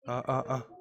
아, 아, 아.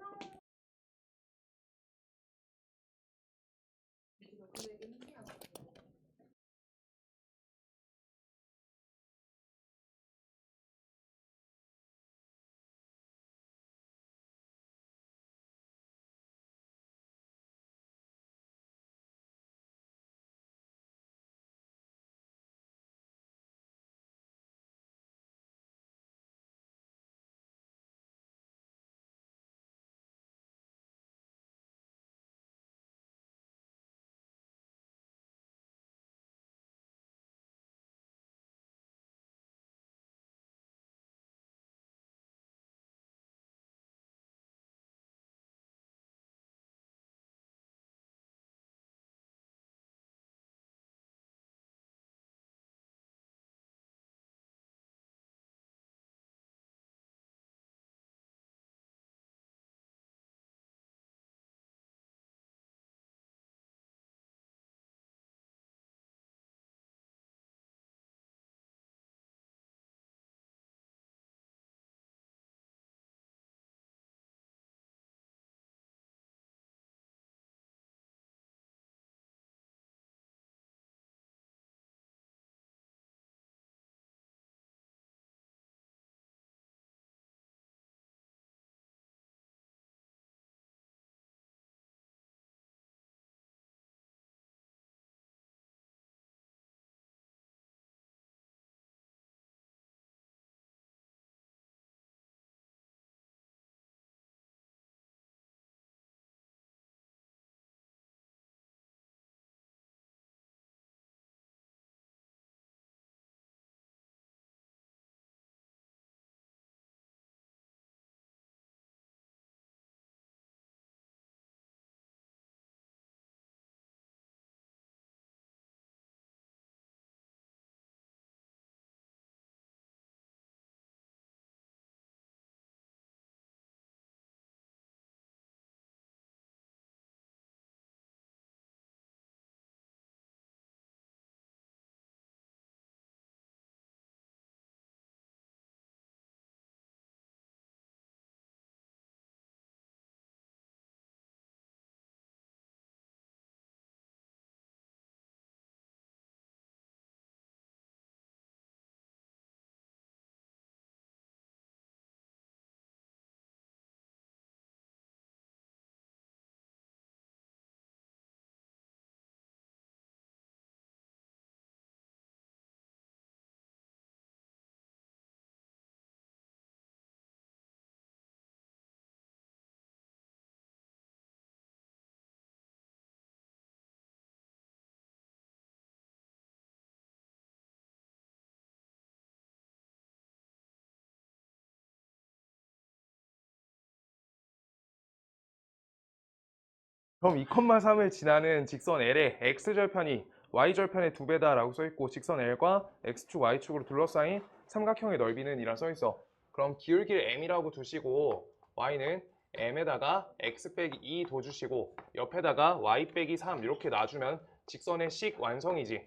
그럼 2,3을 지나는 직선 L의 x절편이 y절편의 2배다라고 써있고 직선 L과 x축, y축으로 둘러싸인 삼각형의 넓이는 이라 써있어. 그럼 기울기를 m이라고 두시고 y는 m에다가 x 빼기 2 둬주시고 옆에다가 y 빼기 3 이렇게 놔주면 직선의 식 완성이지.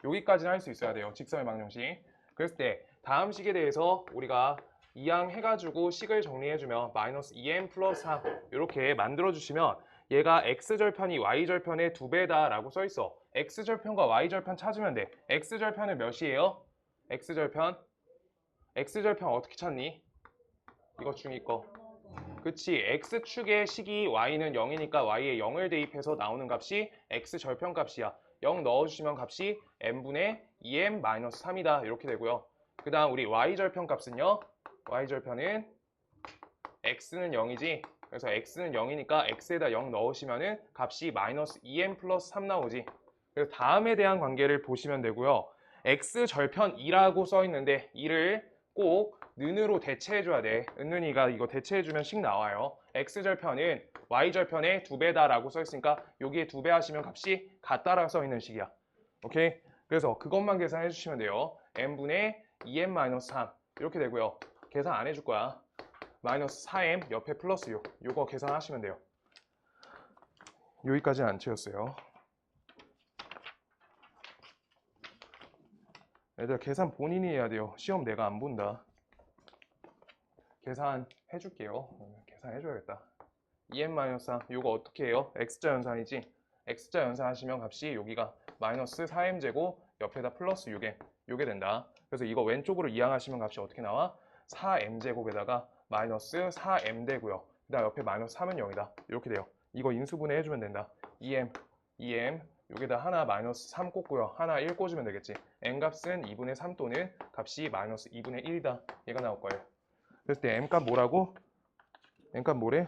여기까지는 할 수 있어야 돼요. 직선의 방정식. 그랬을 때 다음 식에 대해서 우리가 이항해가지고 식을 정리해주면 마이너스 2m 플러스 3 이렇게 만들어주시면 얘가 x절편이 y절편의 2배다 라고 써있어. x절편과 y절편 찾으면 돼. x절편은 몇이에요? x절편? x절편 어떻게 찾니? 이거 중위 거. 그치. x축의 식이 y는 0이니까 y에 0을 대입해서 나오는 값이 x절편 값이야. 0 넣어주시면 값이 n분의 2m-3이다 이렇게 되고요. 그 다음 우리 y절편 값은요. y절편은 x는 0이지. 그래서 x는 0이니까 x에다 0 넣으시면은 값이 마이너스 2m 플러스 3 나오지. 그래서 다음에 대한 관계를 보시면 되고요. x절편 2라고 써 있는데 2를 꼭 는으로 대체해줘야 돼. 은는이가 이거 대체해주면 식 나와요. x절편은 y절편의 2배다라고 써 있으니까 여기에 2배 하시면 값이 같다라고 써 있는 식이야. 오케이? 그래서 그것만 계산해 주시면 돼요. n분의 2m-3 이렇게 되고요. 계산 안 해줄 거야. 마이너스 4m 옆에 플러스 6 요거 계산하시면 돼요. 여기까지는 안 채웠어요. 얘들아 계산 본인이 해야 돼요. 시험 내가 안 본다. 계산 해줄게요. 계산해줘야겠다. 2m-3 이거 어떻게 해요? x자 연산이지? x자 연산하시면 값이 여기가 마이너스 4m제곱 옆에다 플러스 6m 요게 된다. 그래서 이거 왼쪽으로 이항하시면 값이 어떻게 나와? 4m제곱에다가 마이너스 4m 되고요. 그 다음 옆에 마이너스 3은 0이다. 이렇게 돼요. 이거 인수분해 해주면 된다. 2m 여기다 하나 마이너스 3 꽂고요. 하나 1 꽂으면 되겠지. m 값은 2분의 3 또는 값이 마이너스 2분의 1이다. 얘가 나올 거예요. 그랬을 때 m 값 뭐라고? m 값 뭐래?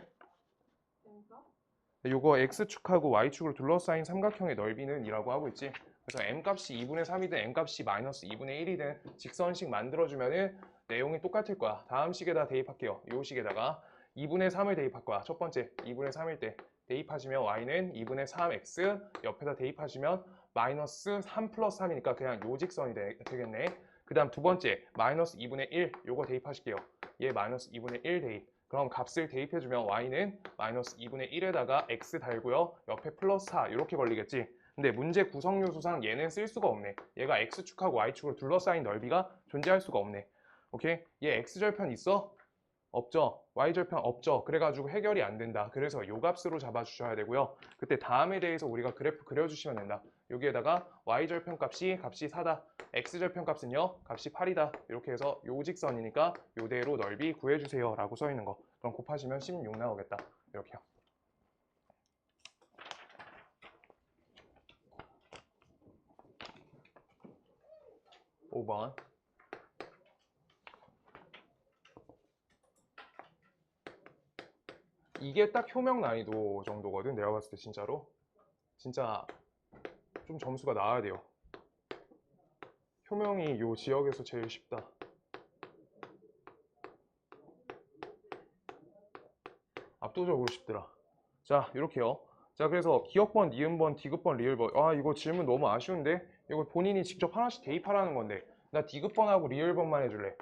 요거 x축하고 y축으로 둘러싸인 삼각형의 넓이는 이라고 하고 있지. 그래서 m 값이 2분의 3이든 m 값이 마이너스 2분의 1이든 직선식 만들어주면은 내용이 똑같을 거야. 다음 식에다 대입할게요. 요 식에다가 2분의 3을 대입할 거야. 첫 번째 2분의 3일 때 대입하시면 y는 2분의 3x 옆에다 대입하시면 마이너스 3 플러스 3이니까 그냥 요 직선이 되겠네. 그 다음 두 번째 마이너스 2분의 1 요거 대입하실게요. 얘 마이너스 2분의 1 대입. 그럼 값을 대입해주면 y는 마이너스 2분의 1에다가 x 달고요. 옆에 플러스 4 이렇게 걸리겠지. 근데 문제 구성 요소상 얘는 쓸 수가 없네. 얘가 x축하고 y축으로 둘러싸인 넓이가 존재할 수가 없네. 오케이? 얘 x절편 있어? 없죠. y절편 없죠. 그래가지고 해결이 안 된다. 그래서 요 값으로 잡아주셔야 되고요. 그때 다음에 대해서 우리가 그래프 그려주시면 된다. 여기에다가 y절편 값이 4다. x절편 값은요. 값이 8이다. 이렇게 해서 요 직선이니까 요대로 넓이 구해주세요. 라고 써있는 거. 그럼 곱하시면 16 나오겠다. 이렇게요. (5번) 이게 딱 효명 난이도 정도거든. 내가 봤을 때 진짜로. 진짜 좀 점수가 나와야 돼요. 효명이 요 지역에서 제일 쉽다. 압도적으로 쉽더라. 자, 이렇게요. 자, 그래서 기억번, 니은번, 디귿번, 리을번. 아, 이거 질문 너무 아쉬운데? 이거 본인이 직접 하나씩 대입하라는 건데. 나 디귿번하고 리을번만 해줄래.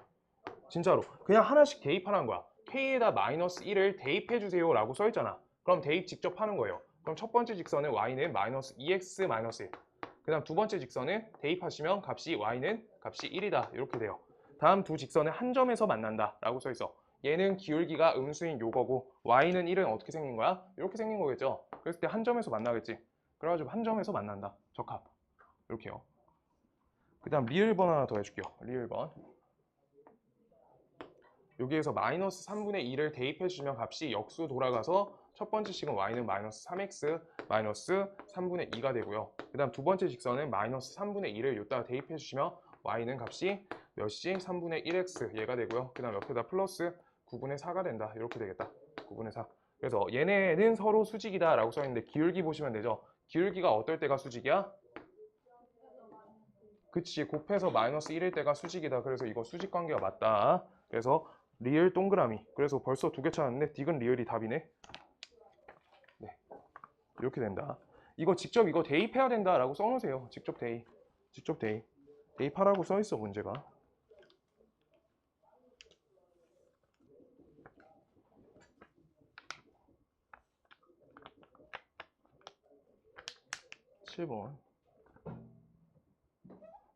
진짜로. 그냥 하나씩 대입하라는 거야. K에다 마이너스 1을 대입해주세요 라고 써있잖아. 그럼 대입 직접 하는 거예요. 그럼 첫 번째 직선은 y는 마이너스 2x 마이너스 1. 그 다음 두 번째 직선은 대입하시면 값이 y는 값이 1이다. 이렇게 돼요. 다음 두 직선은 한 점에서 만난다 라고 써있어. 얘는 기울기가 음수인 요거고 y는 1은 어떻게 생긴 거야? 이렇게 생긴 거겠죠. 그랬을 때 한 점에서 만나겠지. 그래가지고 한 점에서 만난다. 적합. 이렇게요. 그 다음 리을번 하나 더 해줄게요. 리을번. 여기에서 마이너스 3분의 2를 대입해주면 값이 역수 돌아가서 첫 번째 식은 y는 마이너스 3x 마이너스 3분의 2가 되고요. 그 다음 두 번째 직선은 마이너스 3분의 2를 여기다가 대입해주시면 y는 값이 몇이 3분의 1x 얘가 되고요. 그 다음 옆에다 플러스 9분의 4가 된다. 이렇게 되겠다. 9분의 4. 그래서 얘네는 서로 수직이다 라고 써있는데 기울기 보시면 되죠. 기울기가 어떨 때가 수직이야? 그치. 곱해서 마이너스 1일 때가 수직이다. 그래서 이거 수직 관계가 맞다. 그래서 리을 동그라미. 그래서 벌써 두 개 찾았는데 디귿 리을이 답이네. 네, 이렇게 된다. 이거 직접 이거 대입해야 된다라고 써놓으세요. 직접 대입. 직접 대입. 대입하라고 써있어 문제가. (7번)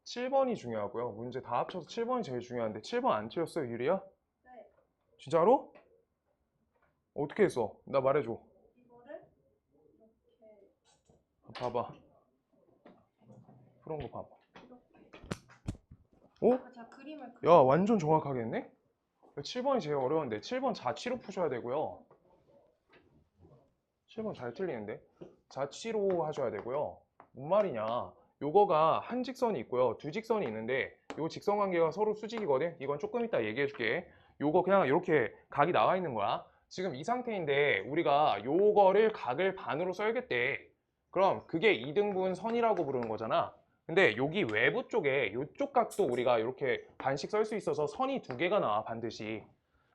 7번이 중요하고요. 문제 다 합쳐서 7번이 제일 중요한데 7번 안 틀렸어요, 유리야? 네. 진짜로? 어떻게 했어? 나 말해줘. 이거를 이렇게 봐봐. 그런 거 봐봐. 이렇게. 어? 제가 그림을 야, 완전 정확하게 했네? 7번이 제일 어려운데 7번 자취로 푸셔야 되고요. 7번 잘 틀리는데? 자취로 하셔야 되고요. 뭔 말이냐? 요거가 한 직선이 있고요. 두 직선이 있는데 요 직선 관계가 서로 수직이거든? 이건 조금 이따 얘기해 줄게. 요거 그냥 이렇게 각이 나와 있는 거야. 지금 이 상태인데 우리가 요거를 각을 반으로 써야겠대. 그럼 그게 2등분 선이라고 부르는 거잖아. 근데 여기 외부 쪽에 요쪽 각도 우리가 이렇게 반씩 썰 수 있어서 선이 두 개가 나와 반드시.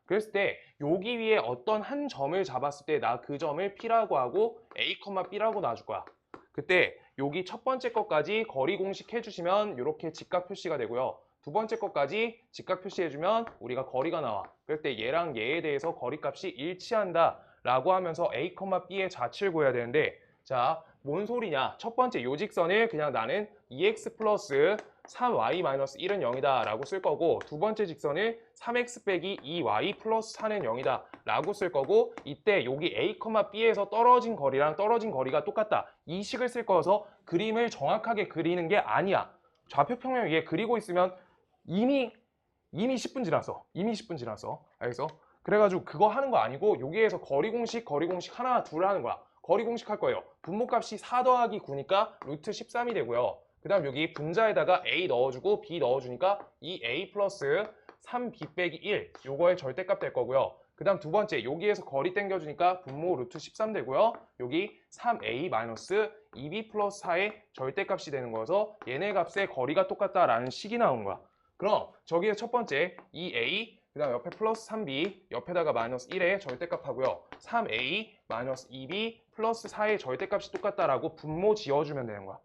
그랬을 때 여기 위에 어떤 한 점을 잡았을 때 나 그 점을 P라고 하고 A, B라고 놔줄 거야. 그때 여기 첫 번째 것까지 거리 공식 해주시면 이렇게 직각 표시가 되고요. 두 번째 것까지 직각 표시해주면 우리가 거리가 나와. 그럴 때 얘랑 얘에 대해서 거리값이 일치한다 라고 하면서 A, B의 좌측을 구해야 되는데 자, 뭔 소리냐? 첫 번째 요 직선을 그냥 나는 2x 플러스 3y-1은 0이다 라고 쓸 거고, 두 번째 직선을 3x 빼기 2y 플러스 4는 0이다 라고 쓸 거고, 이때 여기 a, b에서 떨어진 거리랑 떨어진 거리가 똑같다, 이 식을 쓸 거여서 그림을 정확하게 그리는 게 아니야. 좌표 평면 위에 그리고 있으면 이미 10분 지났어. 이미 10분 지났어. 알겠어? 그래가지고 그거 하는 거 아니고 여기에서 거리 공식 하나 둘 하는 거야. 거리 공식 할 거예요. 분모값이 4 더하기 9니까 루트 13이 되고요. 그 다음 여기 분자에다가 a 넣어주고 b 넣어주니까 2a 플러스 3b 빼기 1 요거의 절대값 될 거고요. 그 다음 두 번째 여기에서 거리 땡겨주니까 분모 루트 13 되고요. 여기 3a 마이너스 2b 플러스 4의 절대값이 되는 거여서 얘네 값의 거리가 똑같다라는 식이 나온 거야. 그럼 저기에 첫 번째 2a 그 다음 옆에 플러스 3b 옆에다가 마이너스 1의 절대값 하고요. 3a 마이너스 2b 플러스 4의 절대값이 똑같다라고 분모 지어주면 되는 거야.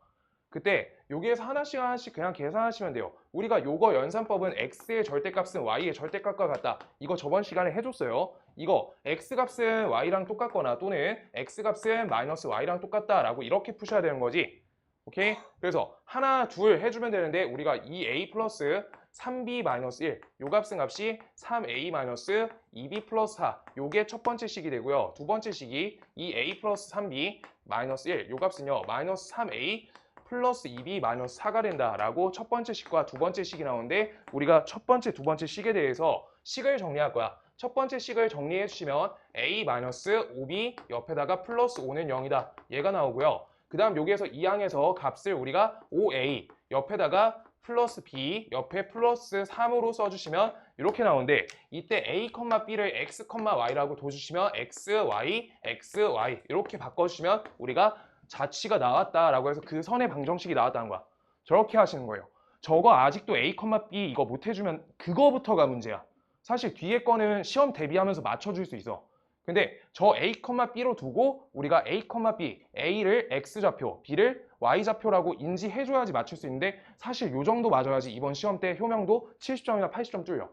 그때 여기에서 하나씩 그냥 계산하시면 돼요. 우리가 요거 연산법은 x의 절대값은 y의 절대값과 같다. 이거 저번 시간에 해줬어요. 이거 x값은 y랑 똑같거나 또는 x값은 마이너스 y랑 똑같다라고 이렇게 푸셔야 되는 거지. 오케이? 그래서 하나, 둘 해주면 되는데 우리가 2a 플러스 3b-1 요 값은 값이 3a-2b 플러스 4 요게 첫 번째 식이 되고요. 두 번째 식이 2a 플러스 3b-1 요 값은요 마이너스 3a 플러스 2b 마이너스 4가 된다라고 첫 번째 식과 두 번째 식이 나오는데 우리가 첫 번째, 두 번째 식에 대해서 식을 정리할 거야. 첫 번째 식을 정리해 주시면 a 마이너스 5b 옆에다가 플러스 5는 0이다. 얘가 나오고요. 그 다음 여기에서 이 항에서 값을 우리가 5a 옆에다가 플러스 b 옆에 플러스 3으로 써주시면 이렇게 나오는데 이때 a, b를 x, y라고 둬주시면 x, y 이렇게 바꿔주시면 우리가 자취가 나왔다라고 해서 그 선의 방정식이 나왔다는 거야. 저렇게 하시는 거예요. 저거 아직도 a, b 이거 못 해주면 그거부터가 문제야. 사실 뒤에 거는 시험 대비하면서 맞춰줄 수 있어. 근데 저 a, b로 두고 우리가 a, b, a를 x좌표, b를 y좌표라고 인지해줘야지 맞출 수 있는데 사실 요 정도 맞아야지 이번 시험 때 효명도 70점이나 80점 뚫려.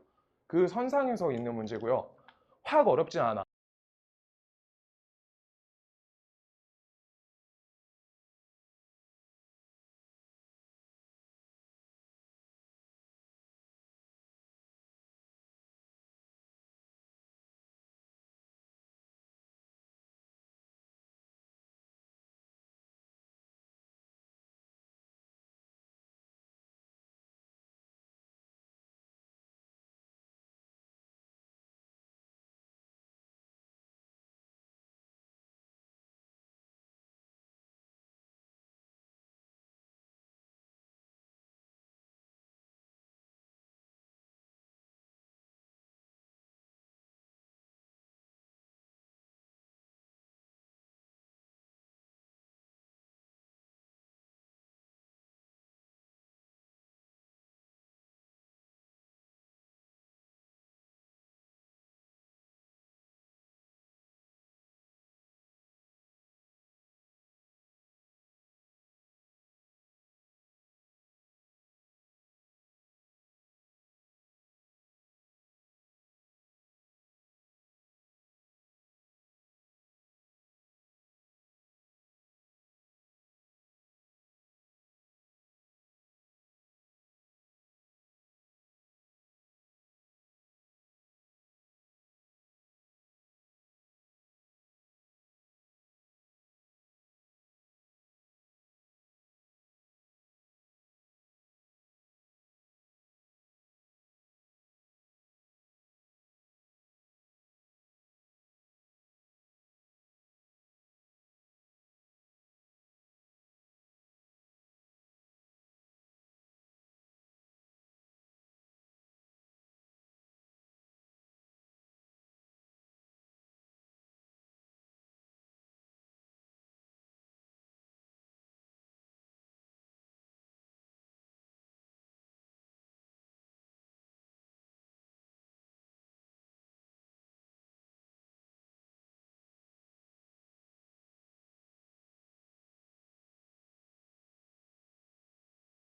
그 선상에서 있는 문제고요. 확 어렵진 않아.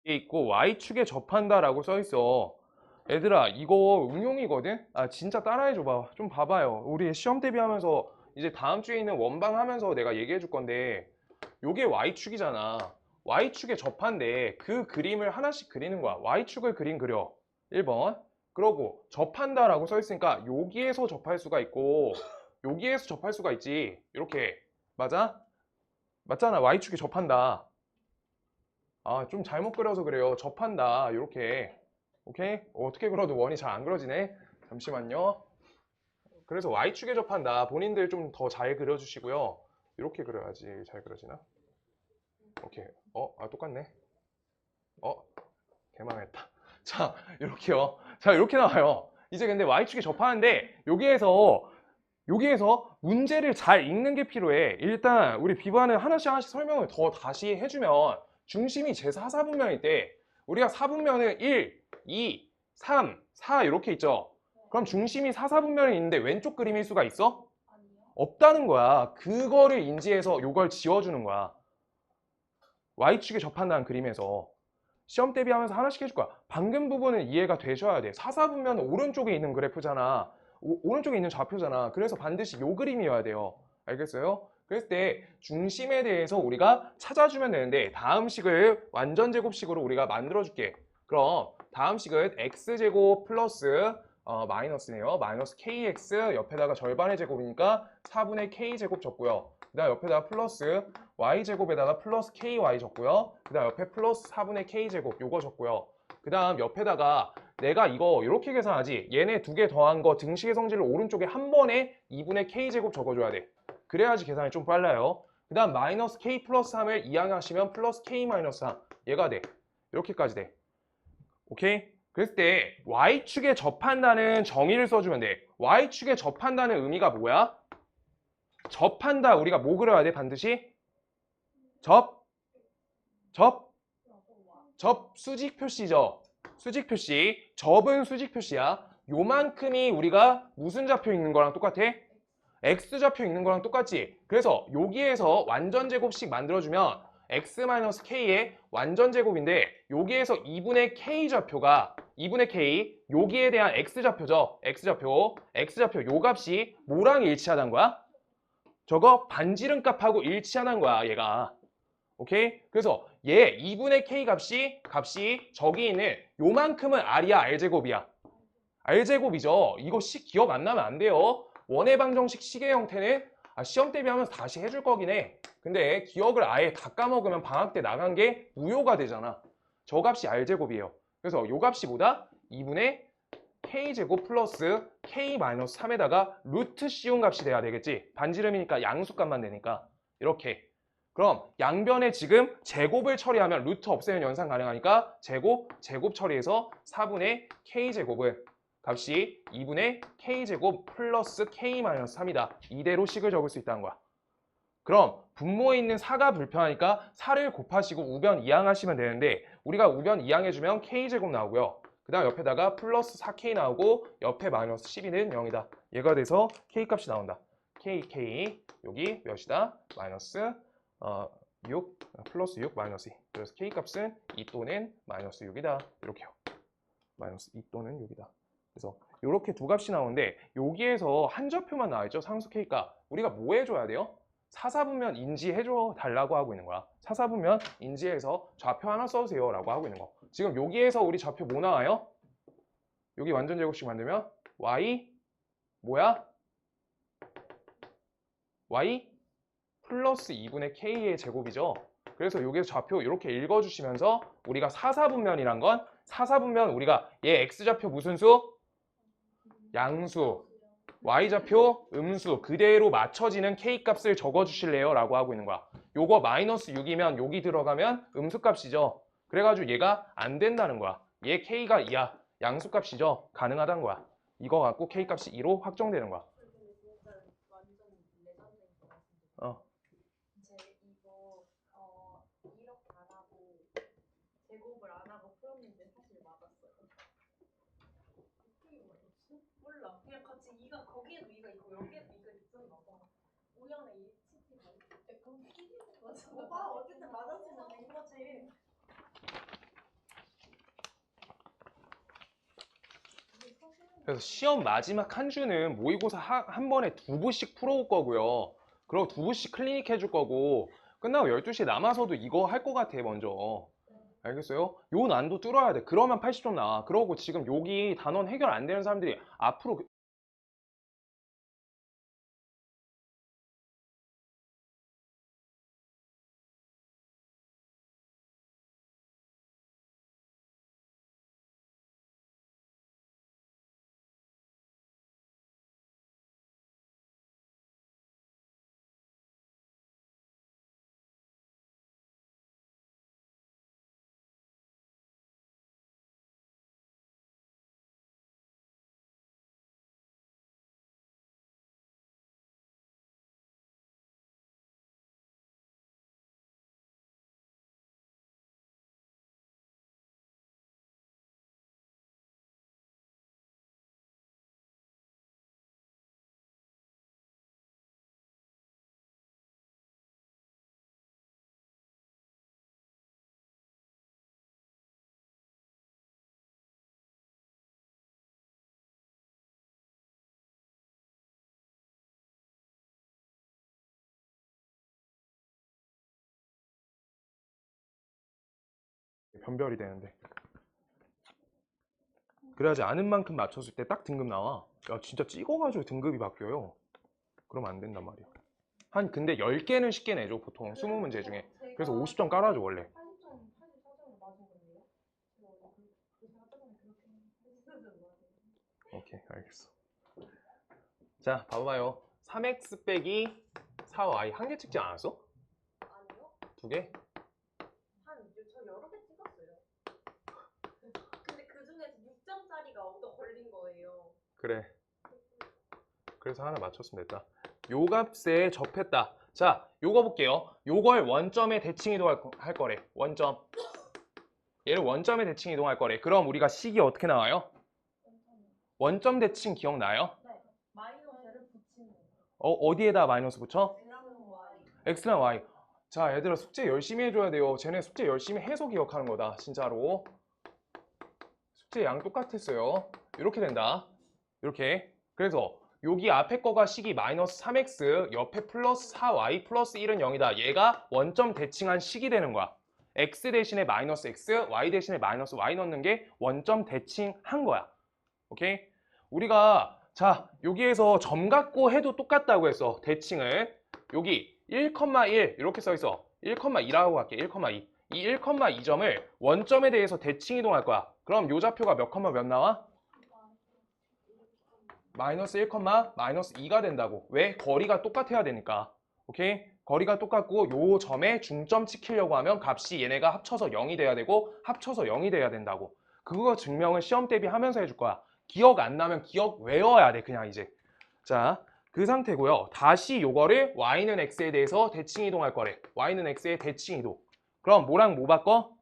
이게 있고 Y축에 접한다라고 써 있어. 얘들아 이거 응용이거든? 아 진짜 따라해줘봐. 좀 봐봐요. 우리 시험 대비하면서 이제 다음 주에 있는 원방 하면서 내가 얘기해 줄 건데 요게 Y축이잖아. y축에 접한데 그 그림을 하나씩 그리는 거야. y축을 그려. 1번. 그러고 접한다라고 써 있으니까 여기에서 접할 수가 있고 여기에서 접할 수가 있지. 이렇게. 맞아? 맞잖아. y축에 접한다. 아, 좀 잘못 그려서 그래요. 접한다. 이렇게. 오케이? 어떻게 그려도 원이 잘 안 그려지네. 잠시만요. 그래서 y축에 접한다. 본인들 좀 더 잘 그려주시고요. 이렇게 그려야지 잘 그려지나? 오케이. 똑같네. 개망했다. 자, 이렇게요. 자, 이렇게 나와요. 이제 근데 y축에 접하는데 여기에서 문제를 잘 읽는 게 필요해. 일단 우리 비반은 하나씩 설명을 더 다시 해주면 중심이 제4사분면일 때 우리가 사분면을 1, 2, 3, 4 이렇게 있죠. 그럼 중심이 4사분면에 있는데 왼쪽 그림일 수가 있어? 없다는 거야. 그거를 인지해서 이걸 지워주는 거야. y축에 접한다는 그림에서. 시험 대비하면서 하나씩 해줄 거야. 방금 부분은 이해가 되셔야 돼. 4사분면은 오른쪽에 있는 그래프잖아. 오른쪽에 있는 좌표잖아. 그래서 반드시 요 그림이어야 돼요. 알겠어요? 그랬을 때 중심에 대해서 우리가 찾아주면 되는데 다음 식을 완전 제곱식으로 우리가 만들어줄게. 그럼 다음 식은 x제곱 플러스 마이너스네요. 마이너스 kx 옆에다가 절반의 제곱이니까 4분의 k제곱 적고요. 그 다음 옆에다가 플러스 y제곱에다가 플러스 ky 적고요. 그 다음 옆에 플러스 4분의 k제곱 요거 적고요. 그 다음 옆에다가 내가 이거 이렇게 계산하지. 얘네 두 개 더한 거 등식의 성질을 오른쪽에 한 번에 2분의 k제곱 적어줘야 돼. 그래야지 계산이 좀 빨라요. 그 다음 마이너스 k 플러스 3을 이항하시면 플러스 k 마이너스 3 얘가 돼. 이렇게까지 돼. 오케이? 그랬을 때 y축에 접한다는 정의를 써주면 돼. y축에 접한다는 의미가 뭐야? 접한다 우리가 뭐 그려야 돼 반드시? 접 수직 표시죠. 수직 표시. 접은 수직 표시야. 요만큼이 우리가 무슨 좌표 읽는 거랑 똑같아? x좌표 읽는 거랑 똑같지. 그래서 여기에서 완전 제곱식 만들어주면 x-k의 완전 제곱인데 여기에서 2분의 k좌표가 2분의 k 여기에 대한 x좌표죠. x좌표 요 값이 뭐랑 일치하다는 거야? 저거 반지름 값하고 일치하는 거야 얘가. 오케이? 그래서 얘 2분의 k 값이 저기 있는 요만큼은 r이야 r제곱이야. r제곱이죠. 이거 식 기억 안 나면 안 돼요. 원의 방정식 식의 형태는 시험 대비하면서 다시 해줄 거긴 해. 근데 기억을 아예 다 까먹으면 방학 때 나간 게 무효가 되잖아. 저 값이 r제곱이에요. 그래서 요 값이 뭐다? 2분의 k제곱 플러스 k-3에다가 루트 씌운 값이 돼야 되겠지. 반지름이니까 양수값만 되니까. 이렇게. 그럼 양변에 지금 제곱을 처리하면 루트 없애면 연산 가능하니까 제곱 처리해서 4분의 k제곱은 값이 2분의 k제곱 플러스 k-3이다. 이대로 식을 적을 수 있다는 거야. 그럼 분모에 있는 4가 불편하니까 4를 곱하시고 우변 이항하시면 되는데 우리가 우변 이항해주면 k제곱 나오고요. 그 다음 옆에다가 플러스 4k 나오고 옆에 마이너스 12는 0이다. 얘가 돼서 k값이 나온다. k 여기 몇이다? 마이너스 6 플러스 6 마이너스 2. 그래서 k값은 2 또는 마이너스 6이다. 이렇게요. 마이너스 2 또는 6이다. 그래서 이렇게 두 값이 나오는데 여기에서 한 좌표만 나와있죠. 상수 k값. 우리가 뭐 해줘야 돼요? 4사분면 인지해줘 달라고 하고 있는 거야. 4사분면 인지해서 좌표 하나 써주세요 라고 하고 있는 거. 지금 여기에서 우리 좌표 뭐 나와요? 여기 완전 제곱식 만들면 y 뭐야? y 플러스 2분의 k의 제곱이죠. 그래서 여기서 좌표 이렇게 읽어주시면서 우리가 4사분면이란 건 4사분면 우리가 얘 x좌표 무슨 수? 양수. y좌표 음수. 그대로 맞춰지는 k값을 적어주실래요? 라고 하고 있는 거야. 요거 마이너스 6이면 여기 들어가면 음수값이죠. 그래가지고 얘가 안 된다는 거야. 얘 k가 2야. 양수값이죠. 가능하다는 거야. 이거 갖고 k값이 2로 확정되는 거야. 어. 제곱을 안 하고 풀었는데 사실 맞았어요. 몰라. 그냥 같이 이가 거기에도 이가 있고 여기에도 이가 있었나 봐. 우연의 일치고. 그럼 TV에서 맞아. 오빠 어쨌든 맞았으면 된 거지. 그래서 시험 마지막 한 주는 모의고사 한 번에 2부씩 풀어올 거고요. 그리고 2부씩 클리닉 해줄 거고 끝나고 12시에 남아서도 이거 할 것 같아, 먼저. 알겠어요? 요 난도 뚫어야 돼. 그러면 80점 나와. 그러고 지금 여기 단원 해결 안 되는 사람들이 앞으로 변별이 되는데. 그래야지 아는 만큼 맞췄을 때 딱 등급 나와. 야, 진짜 찍어가지고 등급이 바뀌어요. 그러면 안 된단 말이야. 근데 10개는 쉽게 내줘, 보통 20문제 중에. 그래서 50점 깔아줘, 원래. 80점, 84점을 맞은 건데요? 그 4점을 그렇게 했으면 오케이, 알겠어. 자, 봐봐요. 3x 빼기 4y 한 개 찍지 않았어? 아니요? 두 개? 저 여러 개 찍었어요. 근데 그 중에서 6점짜리가 또 걸린 거예요. 그래. 그래서 하나 맞췄으면 됐다. 요 값에 접했다. 자, 요거 볼게요. 요걸 원점에 대칭 이동할 거래. 원점. 얘를 원점에 대칭 이동할 거래. 그럼 우리가 식이 어떻게 나와요? 원점 대칭 기억나요? 네. 마이너스를 붙이는 거. 어디에다 마이너스 붙여? X랑 Y. x랑 y. 자, 얘들아 숙제 열심히 해줘야 돼요. 쟤네 숙제 열심히 해서 기억하는 거다. 진짜로. 숙제 양 똑같았어요. 이렇게 된다. 이렇게. 그래서 여기 앞에 거가 식이 마이너스 3x, 옆에 플러스 4y 플러스 1은 0이다. 얘가 원점 대칭한 식이 되는 거야. x 대신에 마이너스 x, y 대신에 마이너스 y 넣는 게 원점 대칭한 거야. 오케이? 우리가 자, 여기에서 점 갖고 해도 똑같다고 했어. 대칭을. 여기 1,1 이렇게 써 있어. 1,2라고 할게. 1,2. 이 1,2점을 원점에 대해서 대칭 이동할 거야. 그럼 요 좌표가 몇 컴마 몇 나와? 마이너스 1, 마이너스 2가 된다고. 왜? 거리가 똑같아야 되니까. 오케이? 거리가 똑같고 요 점에 중점 찍히려고 하면 값이 얘네가 합쳐서 0이 돼야 되고 합쳐서 0이 돼야 된다고. 그거 증명을 시험 대비 하면서 해줄 거야. 기억 안 나면 기억 외워야 돼, 그냥 이제. 자, 그 상태고요. 다시 요거를 y는 x에 대해서 대칭 이동할 거래. y는 x에 대칭 이동. 그럼 뭐랑 뭐 바꿔?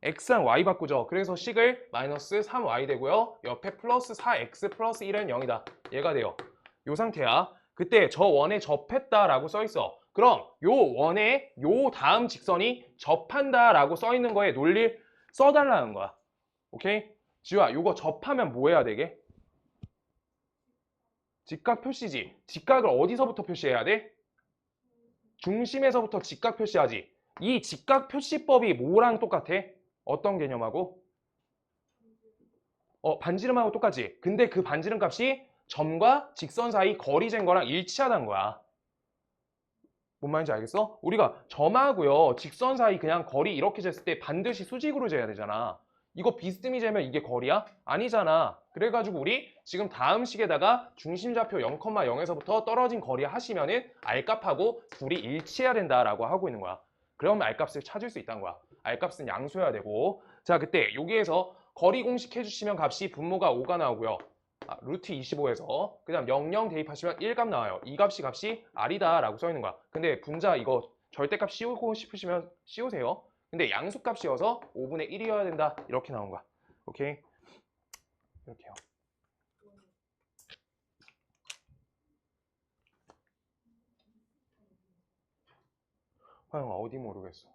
x랑 y 바꾸죠. 그래서 식을 마이너스 3y 되고요. 옆에 플러스 4x 플러스 1은 0이다. 얘가 돼요. 요 상태야. 그때 저 원에 접했다라고 써 있어. 그럼 요 원에 요 다음 직선이 접한다라고 써 있는 거에 논리 써달라는 거야. 오케이? 지우야, 요거 접하면 뭐 해야 되게? 직각 표시지. 직각을 어디서부터 표시해야 돼? 중심에서부터 직각 표시하지. 이 직각 표시법이 뭐랑 똑같아? 어떤 개념하고? 반지름하고 똑같지. 근데 그 반지름 값이 점과 직선 사이 거리 잰 거랑 일치하다는 거야. 뭔 말인지 알겠어? 우리가 점하고요, 직선 사이 그냥 거리 이렇게 쟀을 때 반드시 수직으로 재야 되잖아. 이거 비스듬히 재면 이게 거리야? 아니잖아. 그래가지고 우리 지금 다음 식에다가 중심좌표 0,0에서부터 떨어진 거리 하시면은 R값하고 둘이 일치해야 된다라고 하고 있는 거야. 그러면 R값을 찾을 수 있다는 거야. R값은 양수여야 되고. 자, 그때 여기에서 거리 공식 해주시면 값이 분모가 5가 나오고요. 루트 25에서 그 다음 00 대입하시면 1값 나와요. 이 값이 R이다 라고 써 있는 거야. 근데 분자 이거 절대값 씌우고 싶으시면 씌우세요. 근데 양수값 씌워서 5분의 1이어야 된다. 이렇게 나온 거야. 오케이? 이렇게요. 화영아, 어디 모르겠어.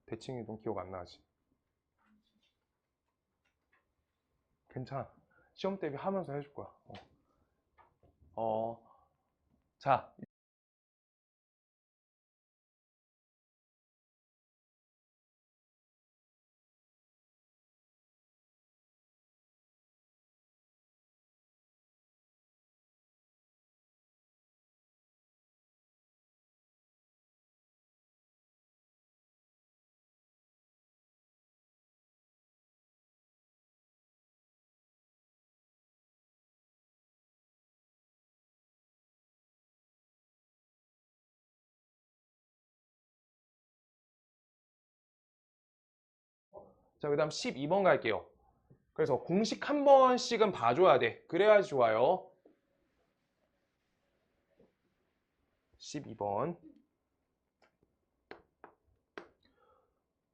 대칭이동 기억 안 나지? 괜찮아. 시험 대비 하면서 해줄 거야. 자, 자, 그 다음 12번 갈게요. 그래서 공식 한 번씩은 봐줘야 돼. 그래야지 좋아요. 12번.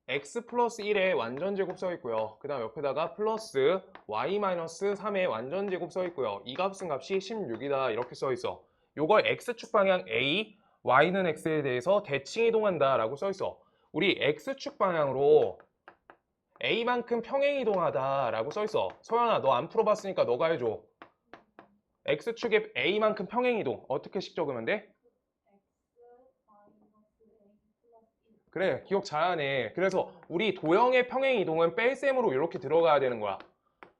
x 플러스 1의 완전제곱 써있고요. 그 다음 옆에다가 플러스 y 마이너스 3의 완전제곱 써있고요. 이 값은 값이 16이다 이렇게 써있어. 요걸 x축 방향 a, y는 x에 대해서 대칭 이동한다 라고 써있어. 우리 x축 방향으로 a만큼 평행 이동하다 라고 써있어. 서연아, 너 안 풀어봤으니까 너가 해줘. x축에 a만큼 평행 이동 어떻게 식 적으면 돼? 그래, 기억 잘하네. 그래서 우리 도형의 평행 이동은 뺄셈으로 이렇게 들어가야 되는 거야.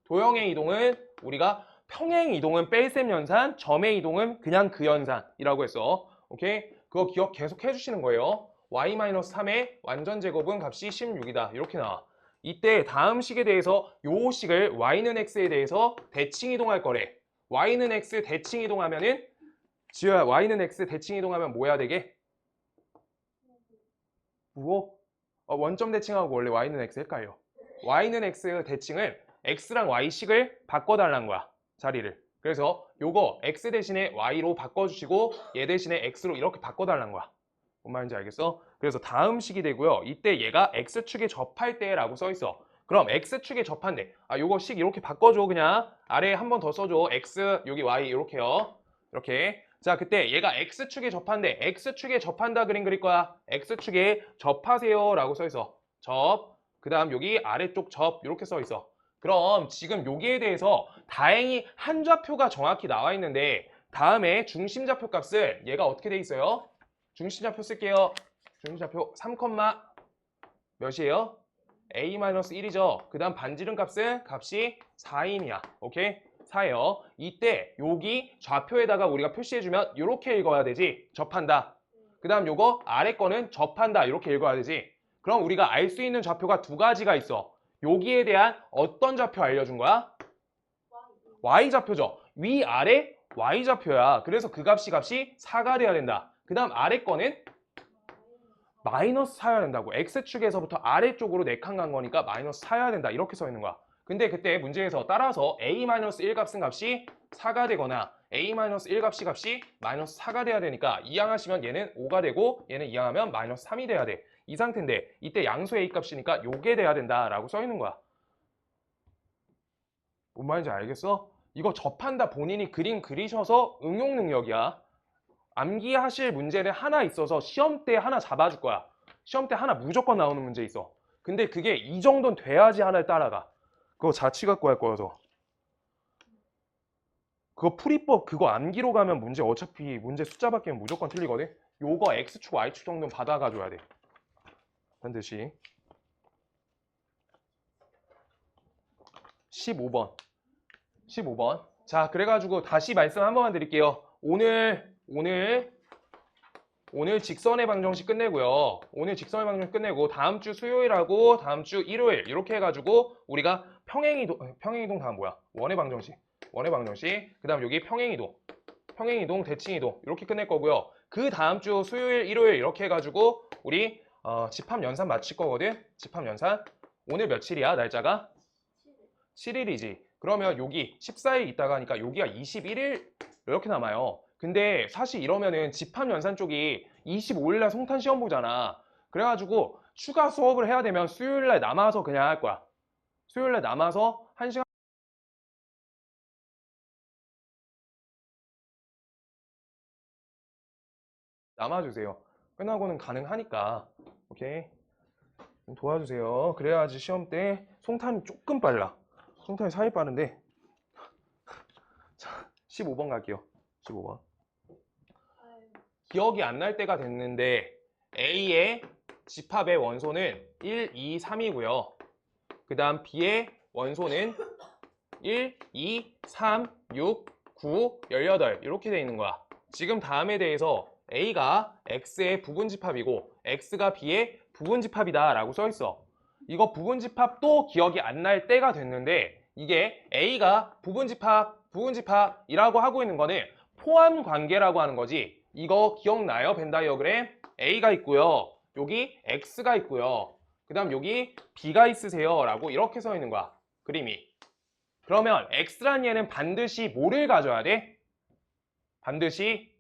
도형의 이동은 우리가 평행 이동은 뺄셈 연산, 점의 이동은 그냥 그 연산이라고 했어. 오케이? 그거 기억 계속 해주시는 거예요. y-3의 완전 제곱은 값이 16이다. 이렇게 나와. 이때 다음 식에 대해서 요 식을 y는 x에 대해서 대칭 이동할 거래. y는 x 대칭 이동하면은 지효야, y는 x 대칭 이동하면 뭐 해야 되게? 뭐? 원점 대칭하고 원래 y는 x 헷갈려. y는 x 대칭을 x랑 y식을 바꿔달라는 거야. 자리를. 그래서 요거 x 대신에 y로 바꿔주시고 얘 대신에 x로 이렇게 바꿔달라는 거야. 뭔 말인지 알겠어? 그래서 다음 식이 되고요. 이때 얘가 x축에 접할 때라고 써있어. 그럼 x축에 접한대. 요거 식 이렇게 바꿔줘 그냥. 아래에 한 번 더 써줘. x 여기 y 이렇게요. 이렇게. 자, 그때 얘가 x축에 접한대. x축에 접한다 그림 그릴 거야. x축에 접하세요 라고 써있어. 접. 그 다음 여기 아래쪽 접 이렇게 써있어. 그럼 지금 여기에 대해서 다행히 한 좌표가 정확히 나와 있는데 다음에 중심좌표 값을 얘가 어떻게 돼 있어요? 중심좌표 쓸게요. 중심좌표 3, 몇이에요? a-1이죠. 그 다음 반지름 값은 값이 4임이야. 오케이? 4예요. 이때 여기 좌표에다가 우리가 표시해주면 이렇게 읽어야 되지. 접한다. 그 다음 요거 아래 거는 접한다. 이렇게 읽어야 되지. 그럼 우리가 알 수 있는 좌표가 두 가지가 있어. 여기에 대한 어떤 좌표 알려준 거야? y좌표죠. 위아래 y좌표야. 그래서 그 값이 4가 돼야 된다. 그 다음 아래 거는 마이너스 4여야 된다고. x축에서부터 아래쪽으로 4칸 간 거니까 마이너스 4여야 된다. 이렇게 써 있는 거야. 근데 그때 문제에서 따라서 a-1 값은 값이 4가 되거나 a-1 값이 마이너스 4가 돼야 되니까 이항하시면 얘는 5가 되고 얘는 이항하면 마이너스 3이 돼야 돼. 이 상태인데 이때 양수 a 값이니까 요게 돼야 된다라고 써 있는 거야. 뭔 말인지 알겠어? 이거 접한다 본인이 그림 그리셔서 응용 능력이야. 암기하실 문제는 하나 있어서 시험 때 하나 잡아줄 거야. 시험 때 하나 무조건 나오는 문제 있어. 근데 그게 이 정도는 돼야지 하나를 따라가. 그거 자취 갖고 할 거여서. 그거 풀이법 그거 암기로 가면 문제 어차피 문제 숫자 바뀌면 무조건 틀리거든. 요거 x축 y축 정도는 받아가줘야 돼. 반드시. 15번. 15번. 자, 그래가지고 다시 말씀 한 번만 드릴게요. 오늘 직선의 방정식 끝내고요. 오늘 직선의 방정식 끝내고 다음 주 수요일하고 다음 주 일요일 이렇게 해가지고 우리가 평행이동 다음 뭐야? 원의 방정식. 그 다음 여기 평행이동, 대칭이동 이렇게 끝낼 거고요. 그 다음 주 수요일, 일요일 이렇게 해가지고 우리 집합연산 마칠 거거든. 집합연산. 오늘 며칠이야? 날짜가? 7일이지. 그러면 여기 14일 있다가 하니까 여기가 21일 이렇게 남아요. 근데 사실 이러면은 집합연산 쪽이 25일날 송탄 시험 보잖아. 그래가지고 추가 수업을 해야 되면 수요일날 남아서 그냥 할 거야. 수요일날 남아서 1시간 남아주세요. 끝나고는 가능하니까. 오케이. 도와주세요. 그래야지 시험 때 송탄이 조금 빨라. 송탄이 4일 빠른데. 자, 15번 갈게요. 15번. 기억이 안 날 때가 됐는데 A의 집합의 원소는 1, 2, 3이고요. 그 다음 B의 원소는 1, 2, 3, 6, 9, 18 이렇게 돼 있는 거야. 지금 다음에 대해서 A가 X의 부분집합이고 X가 B의 부분집합이다 라고 써 있어. 이거 부분집합도 기억이 안 날 때가 됐는데 이게 A가 부분집합이라고 하고 있는 거는 포함관계라고 하는 거지. 이거 기억나요? 벤 다이어그램 A가 있고요. 여기 X가 있고요. 그 다음 여기 B가 있으세요 라고 이렇게 써 있는 거야. 그림이. 그러면 X란 얘는 반드시 뭐를 가져야 돼? 반드시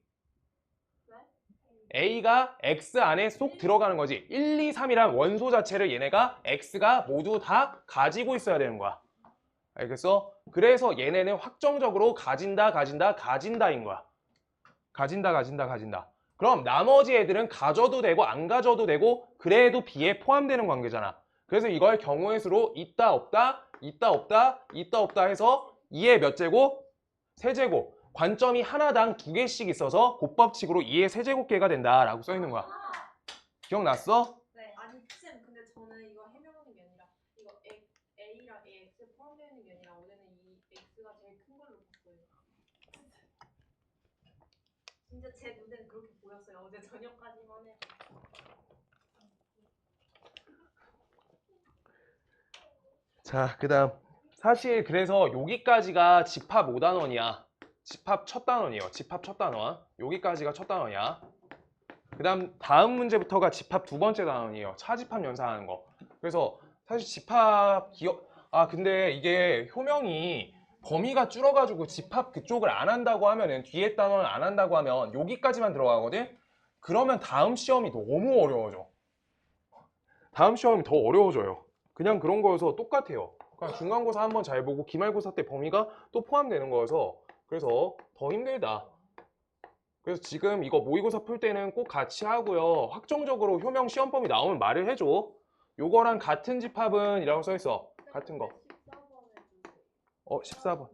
A가 X 안에 쏙 들어가는 거지. 1, 2, 3이란 원소 자체를 얘네가 X가 모두 다 가지고 있어야 되는 거야. 알겠어? 그래서 얘네는 확정적으로 가진다인 거야. 가진다. 그럼 나머지 애들은 가져도 되고 안 가져도 되고 그래도 B에 포함되는 관계잖아. 그래서 이걸 경우의 수로 있다 없다 해서 2의 몇 제곱? 세제곱. 관점이 하나당 2개씩 있어서 곱법칙으로 2의 세제곱계가 된다라고 써 있는 거야. 기억났어? 네. 아니 쌤 근데 저는 이거 해명하는 게 아니라 이거 A랑 AX에 포함되는 게 아니라 원래는 이 X가 제일 큰 걸로 봤어요. 진짜 제 눈에는 그렇게 보였어요. 어제 저녁까지만 해. 자, 그 다음 사실 그래서 여기까지가 집합 5단원이야. 집합 첫 단원이에요. 집합 첫 단원. 여기까지가 첫 단원이야. 그 다음 문제부터가 집합 두 번째 단원이에요. 차집합 연산하는 거. 그래서 사실 집합 근데 이게 효명이 범위가 줄어가지고 집합 그쪽을 안 한다고 하면은 뒤에 단원을 안 한다고 하면 여기까지만 들어가거든? 그러면 다음 시험이 너무 어려워져. 다음 시험이 더 어려워져요. 그냥 그런 거여서 똑같아요. 그러니까 중간고사 한번 잘 보고 기말고사 때 범위가 또 포함되는 거여서 그래서 더 힘들다. 그래서 지금 이거 모의고사 풀 때는 꼭 같이 하고요. 확정적으로 효명 시험 범위 나오면 말을 해줘. 요거랑 같은 집합은 이라고 써있어. 같은 거. 14번.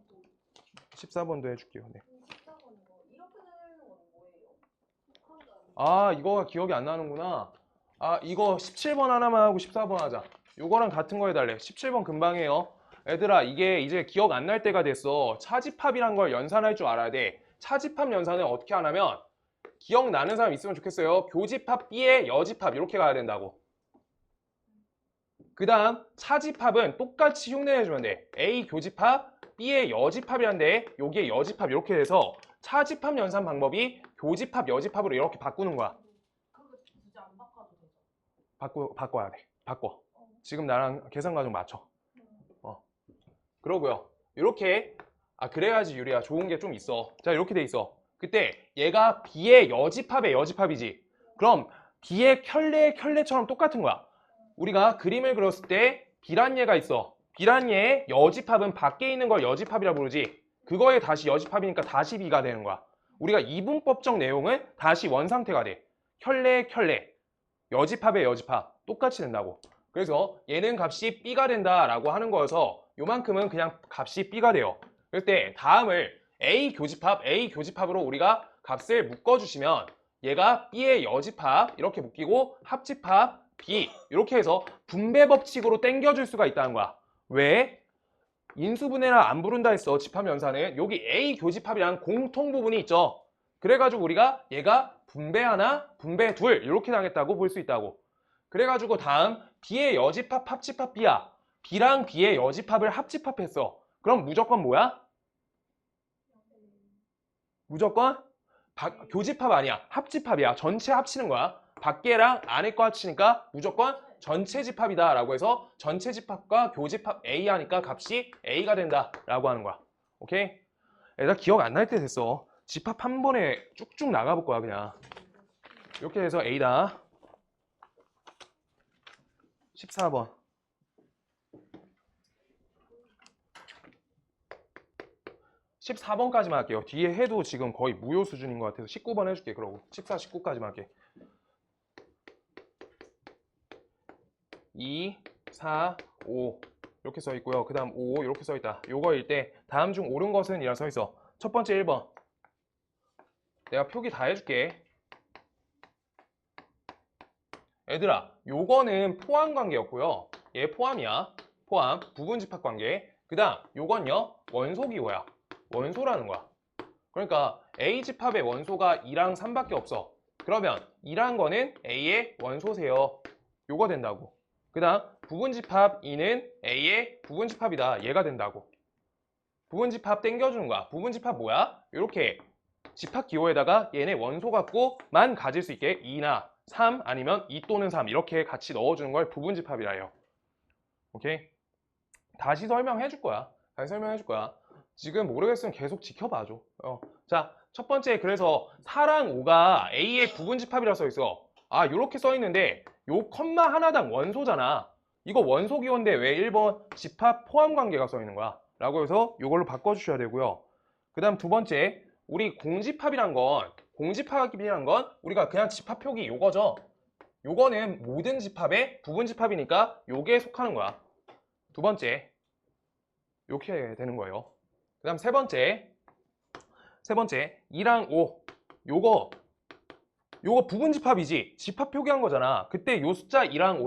14번도 해줄게요. 네. 14번 이거 이렇게 되는 건 뭐예요? 이거 기억이 안 나는구나. 이거 17번 하나만 하고 14번 하자. 요거랑 같은 거 해달래. 17번 금방 해요. 얘들아, 이게 이제 기억 안 날 때가 됐어. 차집합이란 걸 연산할 줄 알아야 돼. 차집합 연산은 어떻게 하냐면 기억나는 사람 있으면 좋겠어요. 교집합 B에 여집합 이렇게 가야 된다고. 그 다음 차집합은 똑같이 흉내내주면 돼. A 교집합, B의 여집합이란데 여기에 여집합 이렇게 돼서 차집합 연산 방법이 교집합, 여집합으로 이렇게 바꾸는 거야. 그거 굳이 안 바꿔도 되죠? 바꿔야 돼. 바꿔. 지금 나랑 계산 과정 맞춰. 그러고요. 이렇게 그래야지 유리야. 좋은 게 좀 있어. 자, 이렇게 돼 있어. 그때 얘가 B의 여집합의 여집합이지. 그럼 B의 켤레의 켤레처럼 똑같은 거야. 우리가 그림을 그렸을 때 B란 얘가 있어. B란 얘의 여집합은 밖에 있는 걸 여집합이라 부르지. 그거에 다시 여집합이니까 다시 B가 되는 거야. 우리가 이분법적 내용은 다시 원상태가 돼. 켤레의 켤레, 여집합의 여집합 똑같이 된다고. 그래서 얘는 값이 B가 된다라고 하는 거여서 요만큼은 그냥 값이 B가 돼요. 그럴 때 다음을 A 교집합으로 우리가 값을 묶어주시면 얘가 B의 여집합 이렇게 묶이고 합집합 B 이렇게 해서 분배 법칙으로 땡겨줄 수가 있다는 거야. 왜? 인수분해를 안 부른다 했어. 집합 연산은 여기 A 교집합이랑 공통 부분이 있죠. 그래가지고 우리가 얘가 분배 하나, 분배 둘 이렇게 당했다고 볼 수 있다고. 그래가지고 다음 B의 여집합 합집합 B야. B랑 B의 여집합을 합집합했어. 그럼 무조건 뭐야? 무조건 교집합 아니야. 합집합이야. 전체 합치는 거야. 밖에랑 안에 거 합치니까 무조건 전체 집합이다 라고 해서 전체 집합과 교집합 A 하니까 값이 A가 된다 라고 하는 거야. 오케이? 애들 기억 안 날 때 됐어. 집합 한 번에 쭉쭉 나가볼 거야 그냥. 이렇게 해서 A다. 14번. 14번까지만 할게요. 뒤에 해도 지금 거의 무효 수준인 것 같아서 19번 해줄게. 그러고 14, 19까지만 할게. 2, 4, 5 이렇게 써 있고요. 그 다음 5 이렇게 써 있다. 요거일 때 다음 중 옳은 것은 이라 써 있어. 첫 번째 1번. 내가 표기 다 해줄게. 얘들아, 요거는 포함 관계였고요. 얘 포함이야. 포함, 부분집합 관계. 그 다음 요건요, 원소기호야. 원소라는 거야. 그러니까 A집합의 원소가 2랑 3밖에 없어. 그러면 2란 거는 A의 원소세요. 요거 된다고. 그 다음 부분집합 2는 A의 부분집합이다. 얘가 된다고. 부분집합 땡겨주는 거야. 부분집합 뭐야? 이렇게 집합기호에다가 얘네 원소 갖고만 가질 수 있게 2나 3 아니면 2 또는 3 이렇게 같이 넣어주는 걸 부분집합이라 해요. 오케이? 다시 설명해 줄 거야. 지금 모르겠으면 계속 지켜봐줘. 자, 첫 번째, 그래서 4랑 5가 A의 부분집합이라 써 있어. 아, 요렇게 써 있는데 요 컴마 하나당 원소잖아. 이거 원소 기호인데 왜 1번 집합 포함 관계가 써 있는 거야? 라고 해서 요걸로 바꿔주셔야 되고요. 그 다음 두 번째, 우리 공집합이란 건 우리가 그냥 집합 표기 요거죠. 요거는 모든 집합의 부분집합이니까 요게 속하는 거야. 두 번째, 이렇게 되는 거예요. 그 다음 세 번째 2랑 5 요거 부분집합이지. 집합 표기한 거잖아. 그때 요 숫자 2랑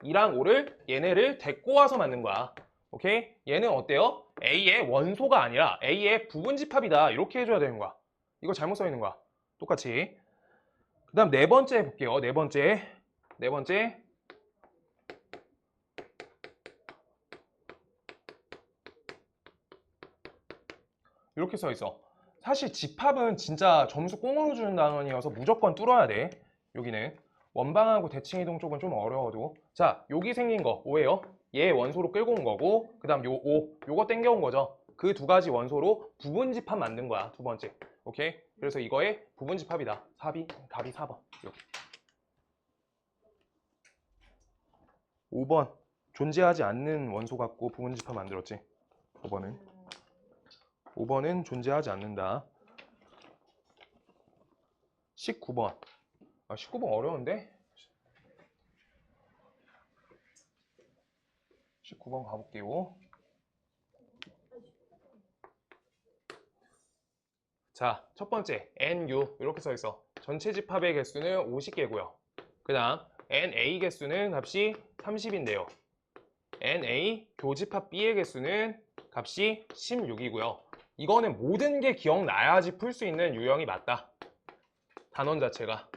5를 얘네를 데리고 와서 만든 거야. 오케이? 얘는 어때요? A의 원소가 아니라 A의 부분집합이다. 이렇게 해줘야 되는 거야. 이거 잘못 써 있는 거야. 똑같이. 그 다음 네 번째 볼게요. 네 번째 이렇게 써 있어. 사실 집합은 진짜 점수 꽁으로 주는 단원이어서 무조건 뚫어야 돼. 여기는 원방하고 대칭이동 쪽은 좀 어려워도. 자, 여기 생긴 거 5예요. 얘 원소로 끌고 온 거고, 그 다음 요 5, 요거 땡겨온 거죠. 그 두 가지 원소로 부분집합 만든 거야. 두 번째. 오케이? 그래서 이거의 부분집합이다. 답이 4번. 이렇게. 5번. 존재하지 않는 원소 갖고 부분집합 만들었지. 5번은 존재하지 않는다. 19번. 19번 어려운데? 19번 가볼게요. 자, 첫 번째 NU 이렇게 써 있어. 전체 집합의 개수는 50개고요. 그 다음 NA 개수는 값이 30인데요. NA 교집합 B의 개수는 값이 16이고요. 이거는 모든 게 기억나야지 풀 수 있는 유형이 맞다. 단원 자체가.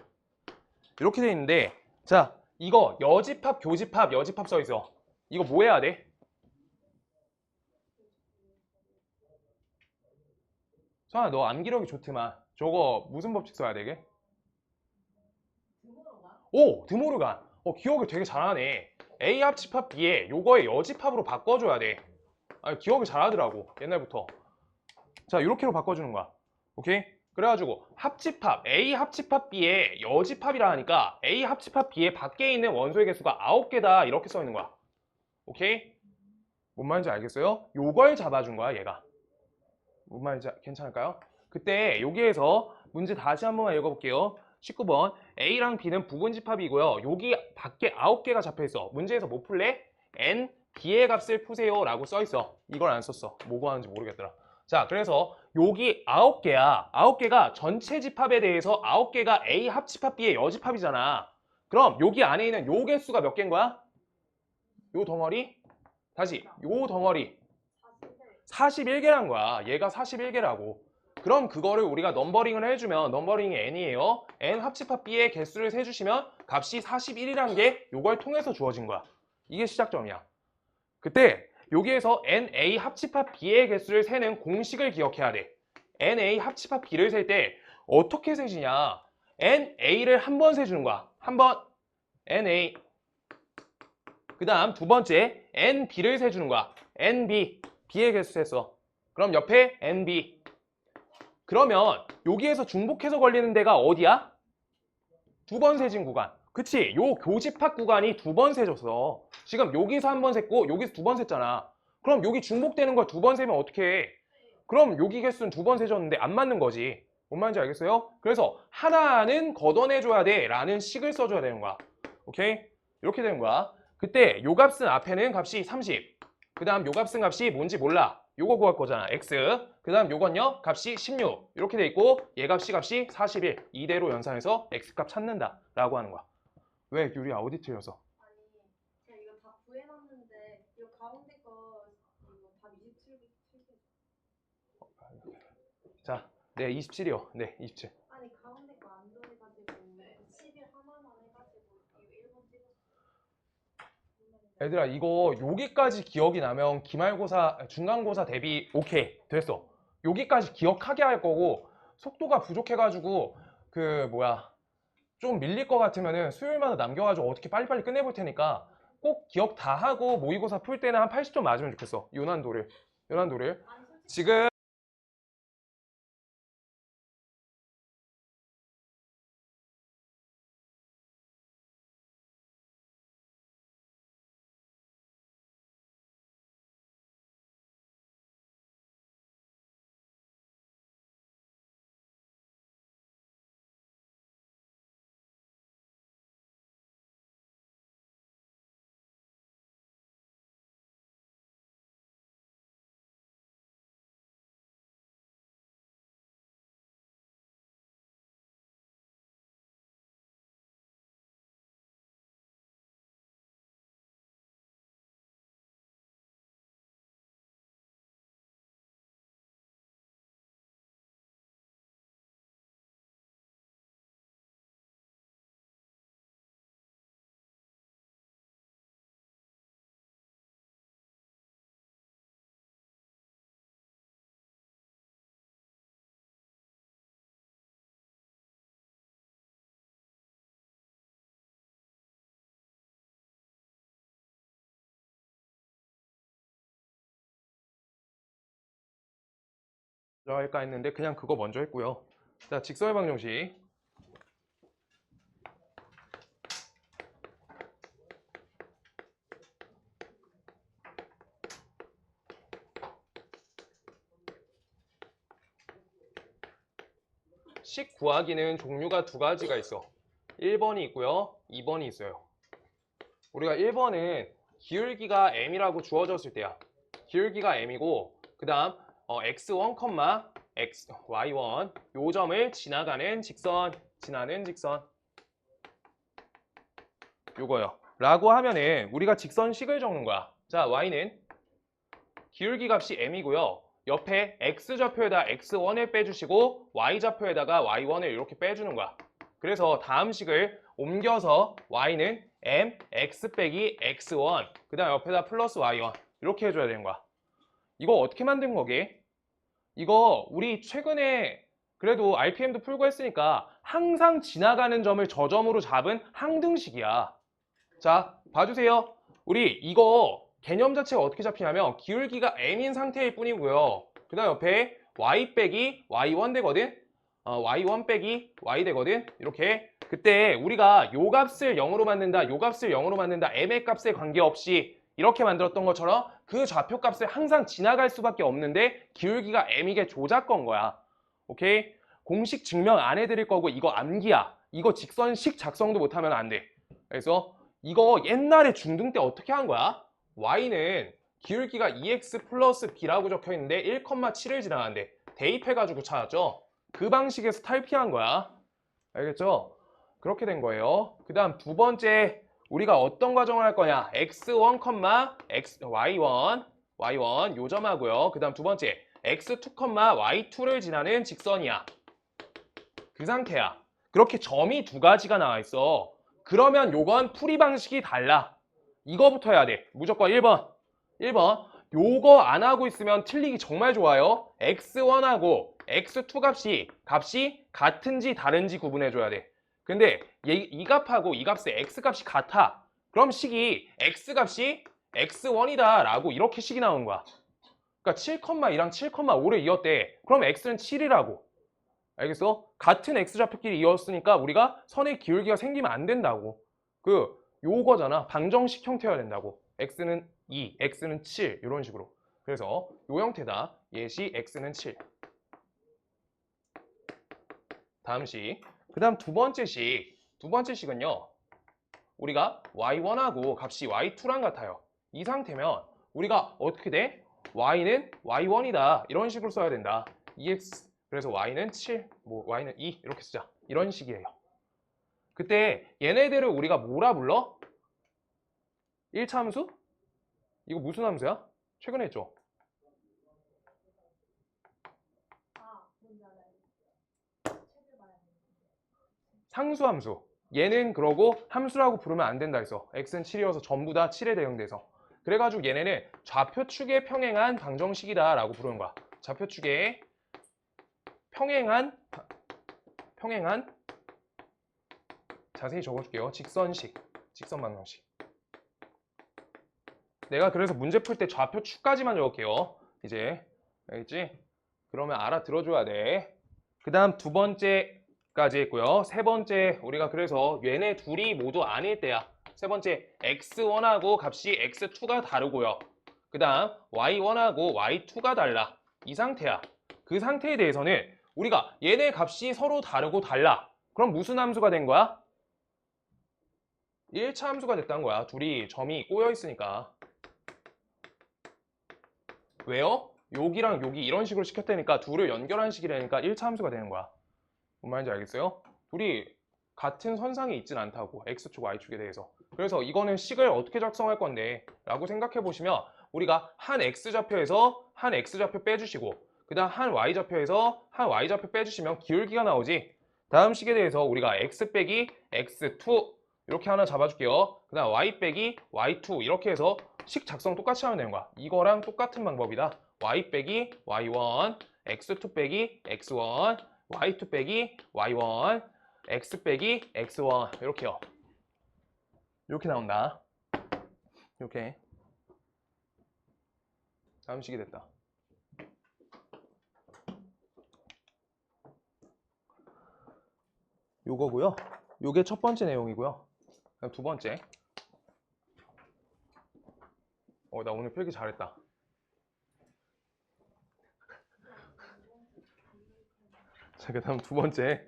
이렇게 돼 있는데, 자, 이거 여집합, 교집합, 여집합 써 있어. 이거 뭐 해야 돼? 서아, 너 암기력이 좋더만. 저거 무슨 법칙 써야 되게? 오! 드모르간. 기억을 되게 잘하네. A 합집합 B에 요거의 여집합으로 바꿔줘야 돼. 기억을 잘하더라고, 옛날부터. 자, 이렇게로 바꿔주는 거야. 오케이? 그래가지고 합집합, A 합집합 B의 여집합이라 하니까 A 합집합 B의 밖에 있는 원소의 개수가 9개다 이렇게 써 있는 거야. 오케이? 뭔 말인지 알겠어요? 요걸 잡아준 거야, 얘가. 뭔 말인지 괜찮을까요? 그때 여기에서 문제 다시 한 번만 읽어볼게요. 19번 A랑 B는 부분집합이고요. 여기 밖에 9개가 잡혀있어. 문제에서 뭐 풀래? N, B의 값을 푸세요 라고 써있어. 이걸 안 썼어. 뭐가 하는지 모르겠더라. 자, 그래서 여기 9개야. 9개가 전체 집합에 대해서 9개가 A 합집합 B의 여집합이잖아. 그럼 여기 안에 있는 요 개수가 몇 개인 거야? 요 덩어리? 다시 요 덩어리 41개란 거야. 얘가 41개라고. 그럼 그거를 우리가 넘버링을 해주면 넘버링이 n이에요. n 합집합 b의 개수를 세주시면 값이 41이라는 게 요걸 통해서 주어진 거야. 이게 시작점이야. 그때 여기에서 na 합집합 b의 개수를 세는 공식을 기억해야 돼. na 합집합 b를 셀 때 어떻게 세지냐? na를 한 번 세주는 거야. 한 번 na. 그 다음 두 번째 nb를 세주는 거야. nb. b의 개수 셌어. 그럼 옆에 nb. 그러면 여기에서 중복해서 걸리는 데가 어디야? 두 번 세진 구간. 그치? 요 교집합 구간이 두 번 세졌어. 지금 여기서 한 번 셌고 여기서 두 번 셌잖아. 그럼 여기 중복되는 걸 두 번 세면 어떻게 해? 그럼 여기 개수는 두 번 세졌는데 안 맞는 거지. 뭔 말인지 알겠어요? 그래서 하나는 걷어내줘야 돼 라는 식을 써줘야 되는 거야. 오케이? 이렇게 되는 거야. 그때 요 값은 앞에는 값이 30. 그 다음 요 값은 값이 뭔지 몰라. 요거 구할 거잖아. x. 그 다음 요건요. 값이 16. 이렇게 돼 있고 얘 값이 41. 이대로 연산해서 x 값 찾는다 라고 하는 거야. 왜 유리야? 어디 틀려서? 아니, 제가 이거 다 구해놨는데 이 가운데 거 이거 답 27. 자, 네 27이요. 네 27. 아니 가운데 거 안 더해가지고 11 하나만 해가지고 이거 1번 찍었어. 얘들아 이거 여기까지 기억이 나면 기말고사, 중간고사 대비 오케이 됐어. 여기까지 기억하게 할 거고 속도가 부족해가지고 그 뭐야 좀 밀릴 것 같으면은 수요일마다 남겨가지고 어떻게 빨리빨리 끝내볼 테니까 꼭 기억 다 하고 모의고사 풀 때는 한 80점 맞으면 좋겠어. 요난도를. 아니 솔직히 지금 저 할까 했는데 그냥 그거 먼저 했고요. 자, 직선의 방정식. 식 구하기는 종류가 두 가지가 있어. 1번이 있고요. 2번이 있어요. 우리가 1번은 기울기가 m이라고 주어졌을 때야. 기울기가 m이고 그 다음 x1, y1 요 점을 지나가는 직선, 지나는 직선 요거요. 라고 하면은 우리가 직선식을 적는 거야. 자, y는 기울기 값이 m이고요. 옆에 x좌표에다 x1을 빼주시고 y좌표에다가 y1을 이렇게 빼주는 거야. 그래서 다음 식을 옮겨서 y는 m, x 빼기 x1 그 다음 옆에다 플러스 y1 이렇게 해줘야 되는 거야. 이거 어떻게 만든 거게? 이거 우리 최근에 그래도 RPM도 풀고 했으니까 항상 지나가는 점을 저 점으로 잡은 항등식이야. 자, 봐주세요. 우리 이거 개념 자체가 어떻게 잡히냐면 기울기가 m인 상태일 뿐이고요. 그 다음 옆에 y 빼기 y1 되거든. y1 빼기 y 되거든. 이렇게 그때 우리가 요 값을 0으로 만든다, 요 값을 0으로 만든다, m의 값에 관계없이 이렇게 만들었던 것처럼 그 좌표 값을 항상 지나갈 수밖에 없는데 기울기가 m이게 조작건 거야. 오케이? 공식 증명 안 해드릴 거고 이거 암기야. 이거 직선식 작성도 못하면 안 돼. 그래서 이거 옛날에 중등 때 어떻게 한 거야? y는 기울기가 2x 플러스 b라고 적혀 있는데 1,7을 지나가는데 대입해가지고 찾았죠? 그 방식에서 탈피한 거야. 알겠죠? 그렇게 된 거예요. 그 다음 두 번째 우리가 어떤 과정을 할 거냐? x1, y1 요 점하고요. 그 다음 두 번째 x2, y2를 지나는 직선이야. 그 상태야. 그렇게 점이 두 가지가 나와 있어. 그러면 요건 풀이 방식이 달라. 이거부터 해야 돼. 무조건 1번. 1번. 요거 안 하고 있으면 틀리기 정말 좋아요. x1하고 x2 값이 같은지 다른지 구분해줘야 돼. 근데 이 값하고 이 값의 x 값이 같아. 그럼 식이 x 값이 x1이다 라고 이렇게 식이 나오는 거야. 그러니까 7,2랑 7,5를 이었대. 그럼 x는 7이라고. 알겠어? 같은 x좌표끼리 이었으니까 우리가 선의 기울기가 생기면 안 된다고. 요거잖아. 방정식 형태여야 된다고. x는 2, x는 7 이런 식으로. 그래서 요 형태다. 예시 x는 7. 다음 식. 그 다음 두 번째 식. 두 번째 식은요. 우리가 y1하고 값이 y2랑 같아요. 이 상태면 우리가 어떻게 돼? y는 y1이다. 이런 식으로 써야 된다. 2x 그래서 y는 7, y는 2 이렇게 쓰자. 이런 식이에요. 그때 얘네들을 우리가 뭐라 불러? 1차 함수? 이거 무슨 함수야? 최근에 했죠? 뭔지 알아요. 책을 봐야 돼. 상수함수. 얘는 그러고 함수라고 부르면 안 된다 해서 x는 7이어서 전부 다 7에 대응돼서 그래가지고 얘네는 좌표축에 평행한 방정식이다 라고 부르는 거야. 좌표축에 평행한 자세히 적어줄게요. 직선 방정식. 내가 그래서 문제 풀 때 좌표 축까지만 적을게요. 이제 알겠지? 그러면 알아들어줘야 돼. 그 다음 두 번째까지 했고요. 세 번째 우리가 그래서 얘네 둘이 모두 아닐 때야. 세 번째 x1하고 값이 x2가 다르고요. 그 다음 y1하고 y2가 달라. 이 상태야. 그 상태에 대해서는 우리가 얘네 값이 서로 다르고 달라. 그럼 무슨 함수가 된 거야? 1차 함수가 됐다는 거야. 둘이 점이 꼬여 있으니까. 왜요? 여기랑 여기 이런 식으로 시켰다니까 둘을 연결한 식이라니까 1차 함수가 되는 거야. 뭔 말인지 알겠어요? 둘이 같은 선상에 있진 않다고. x축, y축에 대해서. 그래서 이거는 식을 어떻게 작성할 건데 라고 생각해 보시면 우리가 한 x좌표에서 한 x좌표 빼주시고 그 다음 한 y좌표에서 한 y좌표 빼주시면 기울기가 나오지. 다음 식에 대해서 우리가 x 빼기 x2 이렇게 하나 잡아줄게요. 그 다음 y 빼기 y2 이렇게 해서 식 작성 똑같이 하면 되는 거야. 이거랑 똑같은 방법이다. y 빼기 y1, x2 빼기 x1, y2 빼기 y1, x 빼기 x1 이렇게요. 이렇게 나온다. 이렇게. 다음 식이 됐다. 요거고요. 요게 첫 번째 내용이고요. 그다음 두 번째. 나 오늘 필기 잘했다. 자, 그 다음 두 번째.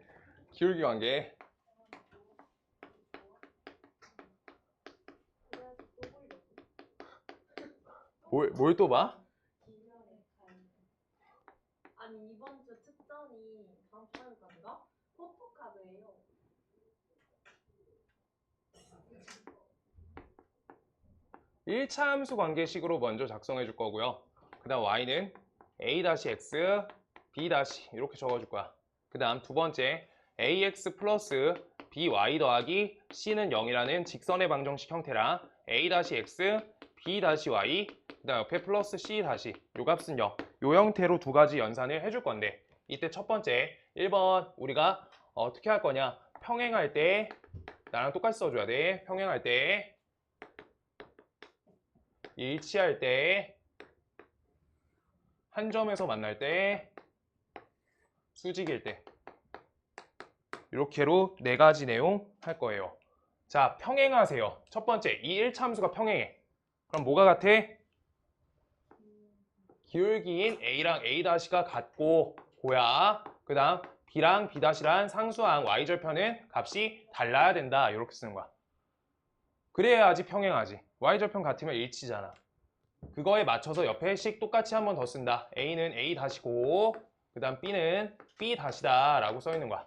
기울기 관계. 뭘 또 봐? 아니 이번 주 특전이 다음 주 화요일인가? 포토카드예요. 1차 함수 관계식으로 먼저 작성해 줄 거고요. 그 다음 y는 a-x, b- 이렇게 적어줄 거야. 그 다음 두 번째 ax 플러스 by 더하기 c는 0이라는 직선의 방정식 형태랑 a-x, b-y 그 다음 옆에 플러스 c 요 값은 0. 요 형태로 두 가지 연산을 해줄 건데 이때 첫 번째 1번 우리가 어떻게 할 거냐. 평행할 때 나랑 똑같이 써줘야 돼. 평행할 때 일치할 때, 한 점에서 만날 때, 수직일 때 이렇게로 네 가지 내용 할 거예요. 자, 평행하세요. 첫 번째, 이 1차 함수가 평행해. 그럼 뭐가 같아? 기울기인 A랑 A-가 같고 고야. 그 다음 B랑 B-란 상수항 Y절편은 값이 달라야 된다. 이렇게 쓰는 거야. 그래야지 평행하지. Y절편 같으면 일치잖아. 그거에 맞춰서 옆에 식 똑같이 한 번 더 쓴다. A는 A-고 그 다음 B는 B-다 라고 써 있는 거야.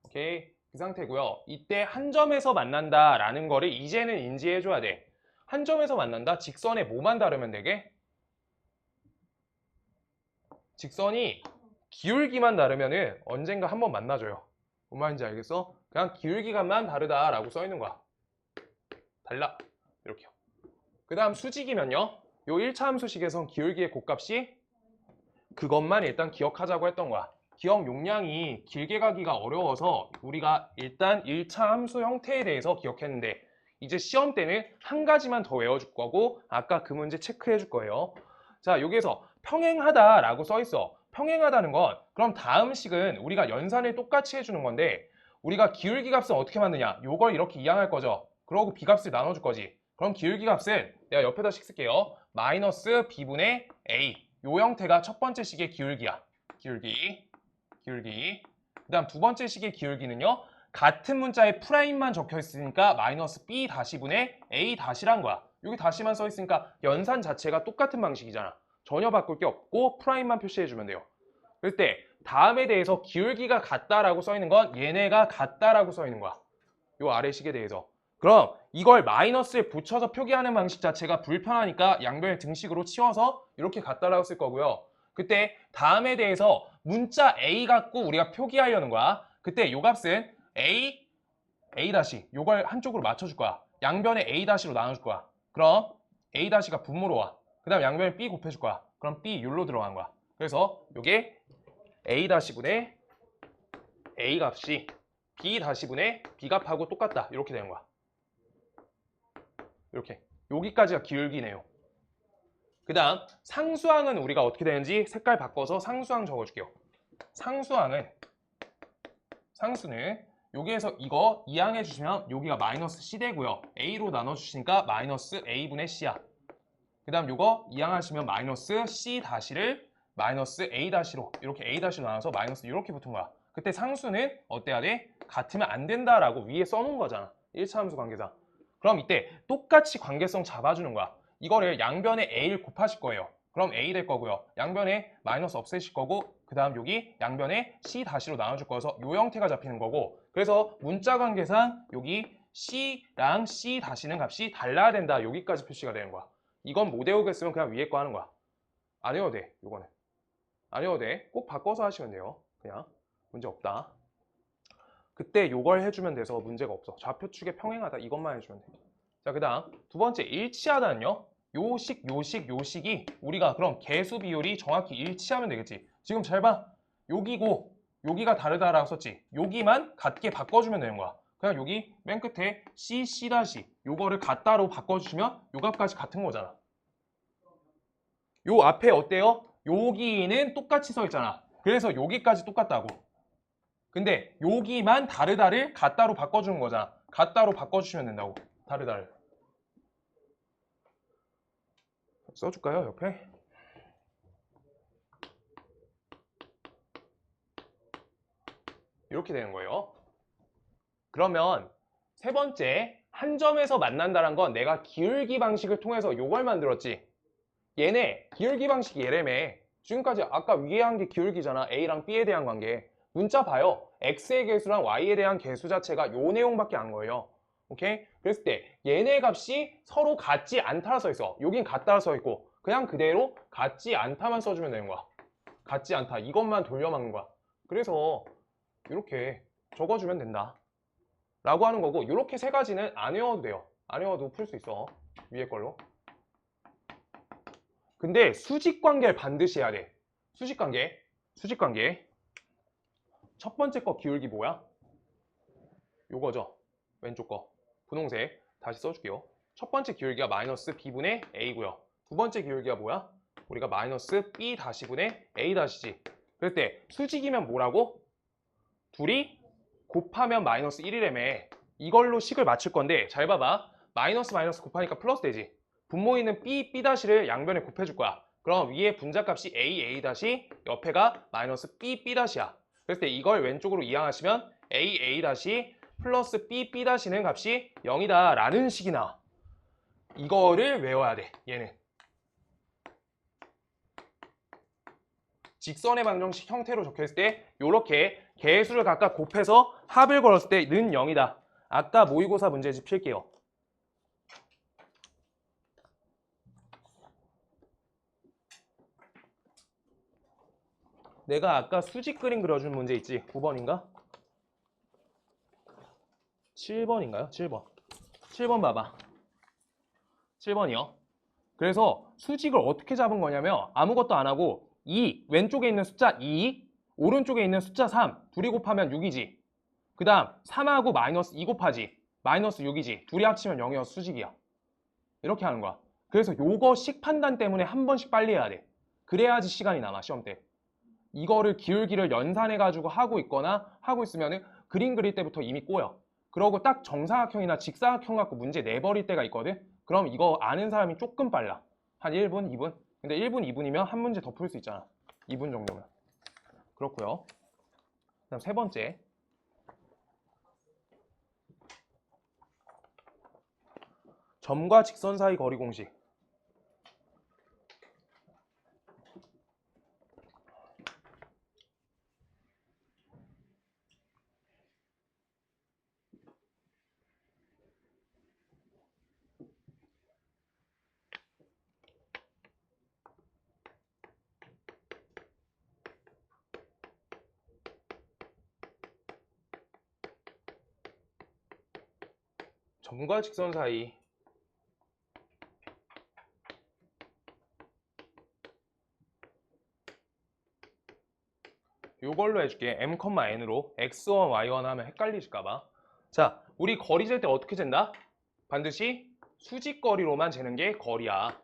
오케이? 그 상태고요. 이때 한 점에서 만난다 라는 거를 이제는 인지해 줘야 돼. 한 점에서 만난다? 직선에 뭐만 다르면 되게? 직선이 기울기만 다르면은 언젠가 한 번 만나줘요. 뭔 말인지 알겠어? 그냥 기울기감만 다르다라고 써 있는 거야. 달라. 이렇게요. 그 다음 수직이면요. 요 1차 함수식에선 기울기의 곱값이 그것만 일단 기억하자고 했던 거야. 기억 용량이 길게 가기가 어려워서 우리가 일단 1차 함수 형태에 대해서 기억했는데 이제 시험 때는 한 가지만 더 외워줄 거고 아까 그 문제 체크해 줄 거예요. 자, 여기에서 평행하다라고 써 있어. 평행하다는 건 그럼 다음 식은 우리가 연산을 똑같이 해주는 건데 우리가 기울기 값은 어떻게 만드냐? 요걸 이렇게 이항할 거죠. 그러고 b 값을 나눠줄 거지. 그럼 기울기 값은 내가 옆에다 식 쓸게요. 마이너스 b분의 a. 요 형태가 첫 번째 식의 기울기야. 기울기. 그 다음 두 번째 식의 기울기는요. 같은 문자에 프라임만 적혀 있으니까 마이너스 b 분의 a 란 거야. 여기 다시만 써 있으니까 연산 자체가 똑같은 방식이잖아. 전혀 바꿀 게 없고 프라임만 표시해주면 돼요. 그럴 때 다음에 대해서 기울기가 같다라고 써 있는 건 얘네가 같다라고 써 있는 거야. 요 아래 식에 대해서. 그럼 이걸 마이너스에 붙여서 표기하는 방식 자체가 불편하니까 양변의 등식으로 치워서 이렇게 같다라고 쓸 거고요. 그때 다음에 대해서 문자 A 갖고 우리가 표기하려는 거야. 그때 요 값은 A, A- 요걸 한쪽으로 맞춰줄 거야. 양변에 A-로 나눠줄 거야. 그럼 A-가 분모로 와. 그 다음 양변에 B 곱해줄 거야. 그럼 B 율로 들어간 거야. 그래서 요게 A-분의 A 값이 b 다시 분의 b값하고 똑같다. 이렇게 되는 거야. 이렇게. 여기까지가 기울기네요. 그 다음 상수항은 우리가 어떻게 되는지 색깔 바꿔서 상수항 적어줄게요. 상수는 여기에서 이거 이항해 주시면 여기가 마이너스 c 되고요. a로 나눠주시니까 마이너스 a분의 c야. 그 다음 요거 이항하시면 마이너스 c 다시를 마이너스 a 다시로 이렇게 a 다시로 나눠서 마이너스 이렇게 붙은 거야. 그때 상수는 어때야 돼? 같으면 안 된다라고 위에 써놓은 거잖아. 1차 함수 관계상. 그럼 이때 똑같이 관계성 잡아주는 거야. 이거를 양변에 a를 곱하실 거예요. 그럼 a 될 거고요. 양변에 마이너스 없애실 거고 그 다음 여기 양변에 c 다시로 나눠줄 거여서 요 형태가 잡히는 거고 그래서 문자 관계상 여기 c랑 c 다시는 값이 달라야 된다. 여기까지 표시가 되는 거야. 이건 못 외우겠으면 그냥 위에 거 하는 거야. 안 외워도 돼. 요거는. 안 외워도 돼. 꼭 바꿔서 하시면 돼요. 그냥 문제 없다. 그때 요걸 해주면 돼서 문제가 없어. 좌표축에 평행하다 이것만 해주면 돼. 자, 그 다음 두 번째 일치하다는요. 요식이 우리가 그럼 개수 비율이 정확히 일치하면 되겠지. 지금 잘 봐. 여기고 여기가 다르다라고 썼지. 여기만 같게 바꿔주면 되는 거야. 그냥 여기 맨 끝에 C 다시 요거를 같다로 바꿔주시면 요 값까지 같은 거잖아. 요 앞에 어때요? 여기는 똑같이 써 있잖아. 그래서 여기까지 똑같다고. 근데 여기만 다르다를 같다로 바꿔주는 거잖아. 같다로 바꿔주시면 된다고. 다르다를. 써줄까요? 옆에? 이렇게 되는 거예요. 그러면 세 번째, 한 점에서 만난다는 건 내가 기울기 방식을 통해서 요걸 만들었지. 얘네 기울기 방식이 얘래매. 지금까지 아까 위에 한 게 기울기잖아. A랑 B에 대한 관계. 문자 봐요. X의 개수랑 Y에 대한 개수 자체가 요 내용밖에 안 거예요. 오케이? 그랬을 때 얘네 값이 서로 같지 않다라 써 있어. 여긴 같다라 써 있고 그냥 그대로 같지 않다만 써주면 되는 거야. 같지 않다. 이것만 돌려막는 거야. 그래서 이렇게 적어주면 된다. 라고 하는 거고 이렇게 세 가지는 안 외워도 돼요. 안 외워도 풀 수 있어. 위에 걸로. 근데 수직관계를 반드시 해야 돼. 수직관계. 첫 번째 거 기울기 뭐야? 요거죠. 왼쪽 거. 분홍색. 다시 써줄게요. 첫 번째 기울기가 마이너스 b분의 a고요. 두 번째 기울기가 뭐야? 우리가 마이너스 b 다시분의 a 다시지. 그럴 때 수직이면 뭐라고? 둘이 곱하면 마이너스 1이라며. 이걸로 식을 맞출 건데 잘 봐봐. 마이너스 곱하니까 플러스 되지. 분모있는 b 다시를 양변에 곱해줄 거야. 그럼 위에 분자값이 a 다시 옆에가 마이너스 b 다시야. 그랬을 때 이걸 왼쪽으로 이항하시면 a 다시 플러스 b 다시는 값이 0이다 라는 식이 나와. 이거를 외워야 돼. 얘는 직선의 방정식 형태로 적혀있을 때 이렇게 개수를 각각 곱해서 합을 걸었을 때는 0이다. 아까 모의고사 문제집 필게요. 내가 아까 수직 그림 그려준 문제 있지? 9번인가? 7번인가요? 7번. 7번 봐봐. 7번이요. 그래서 수직을 어떻게 잡은 거냐면 아무것도 안 하고 2, 왼쪽에 있는 숫자 2, 오른쪽에 있는 숫자 3, 둘이 곱하면 6이지. 그 다음 3하고 마이너스 2 곱하지. 마이너스 6이지. 둘이 합치면 0이어서 수직이야. 이렇게 하는 거야. 그래서 요거 식 판단 때문에 한 번씩 빨리 해야 돼. 그래야지 시간이 남아, 시험 때. 이거를 기울기를 연산해가지고 하고 있거나 하고 있으면 그림 그릴 때부터 이미 꼬여. 그러고 딱 정사각형이나 직사각형 갖고 문제 내버릴 때가 있거든? 그럼 이거 아는 사람이 조금 빨라. 한 1분, 2분? 근데 1분, 2분이면 한 문제 더 풀 수 있잖아. 2분 정도면. 그렇고요. 그다음 세 번째. 점과 직선 사이 거리 공식. 점과 직선 사이 요 요걸로 해줄게. m, n으로 x1, y1 하면 헷갈리실까봐. 자, 우리 거리 잴 때 어떻게 잰다? 반드시 수직거리로만 재는 게 거리야.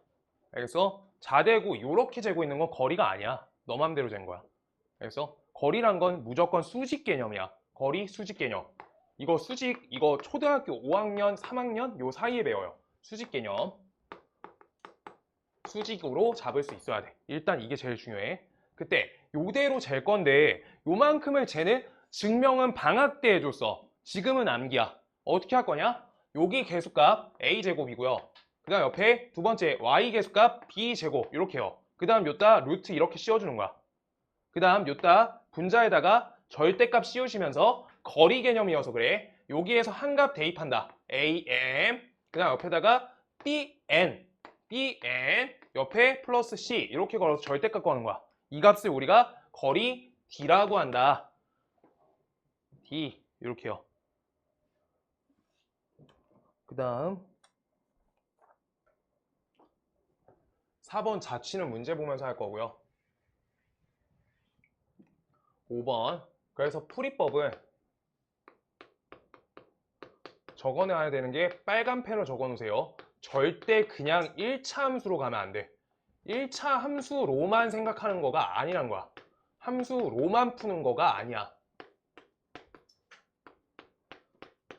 알겠어? 자대고 요렇게 재고 있는 건 거리가 아니야. 너 맘대로 잰 거야. 알겠어? 거리란 건 무조건 수직 개념이야. 거리 수직 개념. 이거 수직, 이거 초등학교 5학년, 3학년 요 사이에 배워요. 수직 개념. 수직으로 잡을 수 있어야 돼. 일단 이게 제일 중요해. 그때 요대로 잴 건데 요만큼을 재는 증명은 방학 때 해줬어. 지금은 암기야. 어떻게 할 거냐? 여기 계수값 a제곱이고요. 그 다음 옆에 두 번째 y 계수값 b제곱 이렇게 해요. 그 다음 요따 루트 이렇게 씌워주는 거야. 그 다음 요따 분자에다가 절대값 씌우시면서 거리 개념이어서 그래. 여기에서 한 값 대입한다. am. 그 다음 옆에다가 bn. bn 옆에 플러스 c 이렇게 걸어서 절대값 구하는 거야. 이 값을 우리가 거리 d라고 한다. d 이렇게요. 그 다음 4번 자취는 문제 보면서 할 거고요. 5번 그래서 풀이법은 적어내야 되는 게 빨간 펜으로 적어놓으세요. 절대 그냥 1차 함수로 가면 안 돼. 1차 함수로만 생각하는 거가 아니란 거야. 함수로만 푸는 거가 아니야.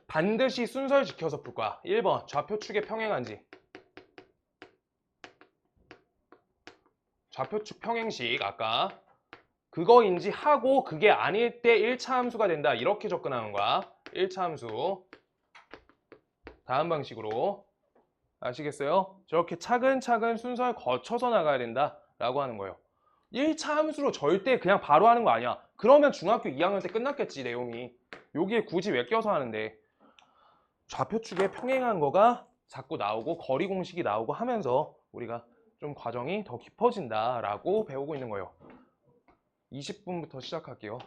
반드시 순서를 지켜서 풀 거야. 1번 좌표축의 평행한지. 좌표축 평행식 아까 그거인지 하고 그게 아닐 때 1차 함수가 된다. 이렇게 접근하는 거야. 1차 함수. 다음 방식으로. 아시겠어요? 저렇게 차근차근 순서를 거쳐서 나가야 된다 라고 하는 거예요. 1차 함수로 절대 그냥 바로 하는 거 아니야. 그러면 중학교 2학년 때 끝났겠지 내용이. 여기에 굳이 왜 껴서 하는데. 좌표축에 평행한 거가 자꾸 나오고 거리 공식이 나오고 하면서 우리가 좀 과정이 더 깊어진다 라고 배우고 있는 거예요. 20분부터 시작할게요.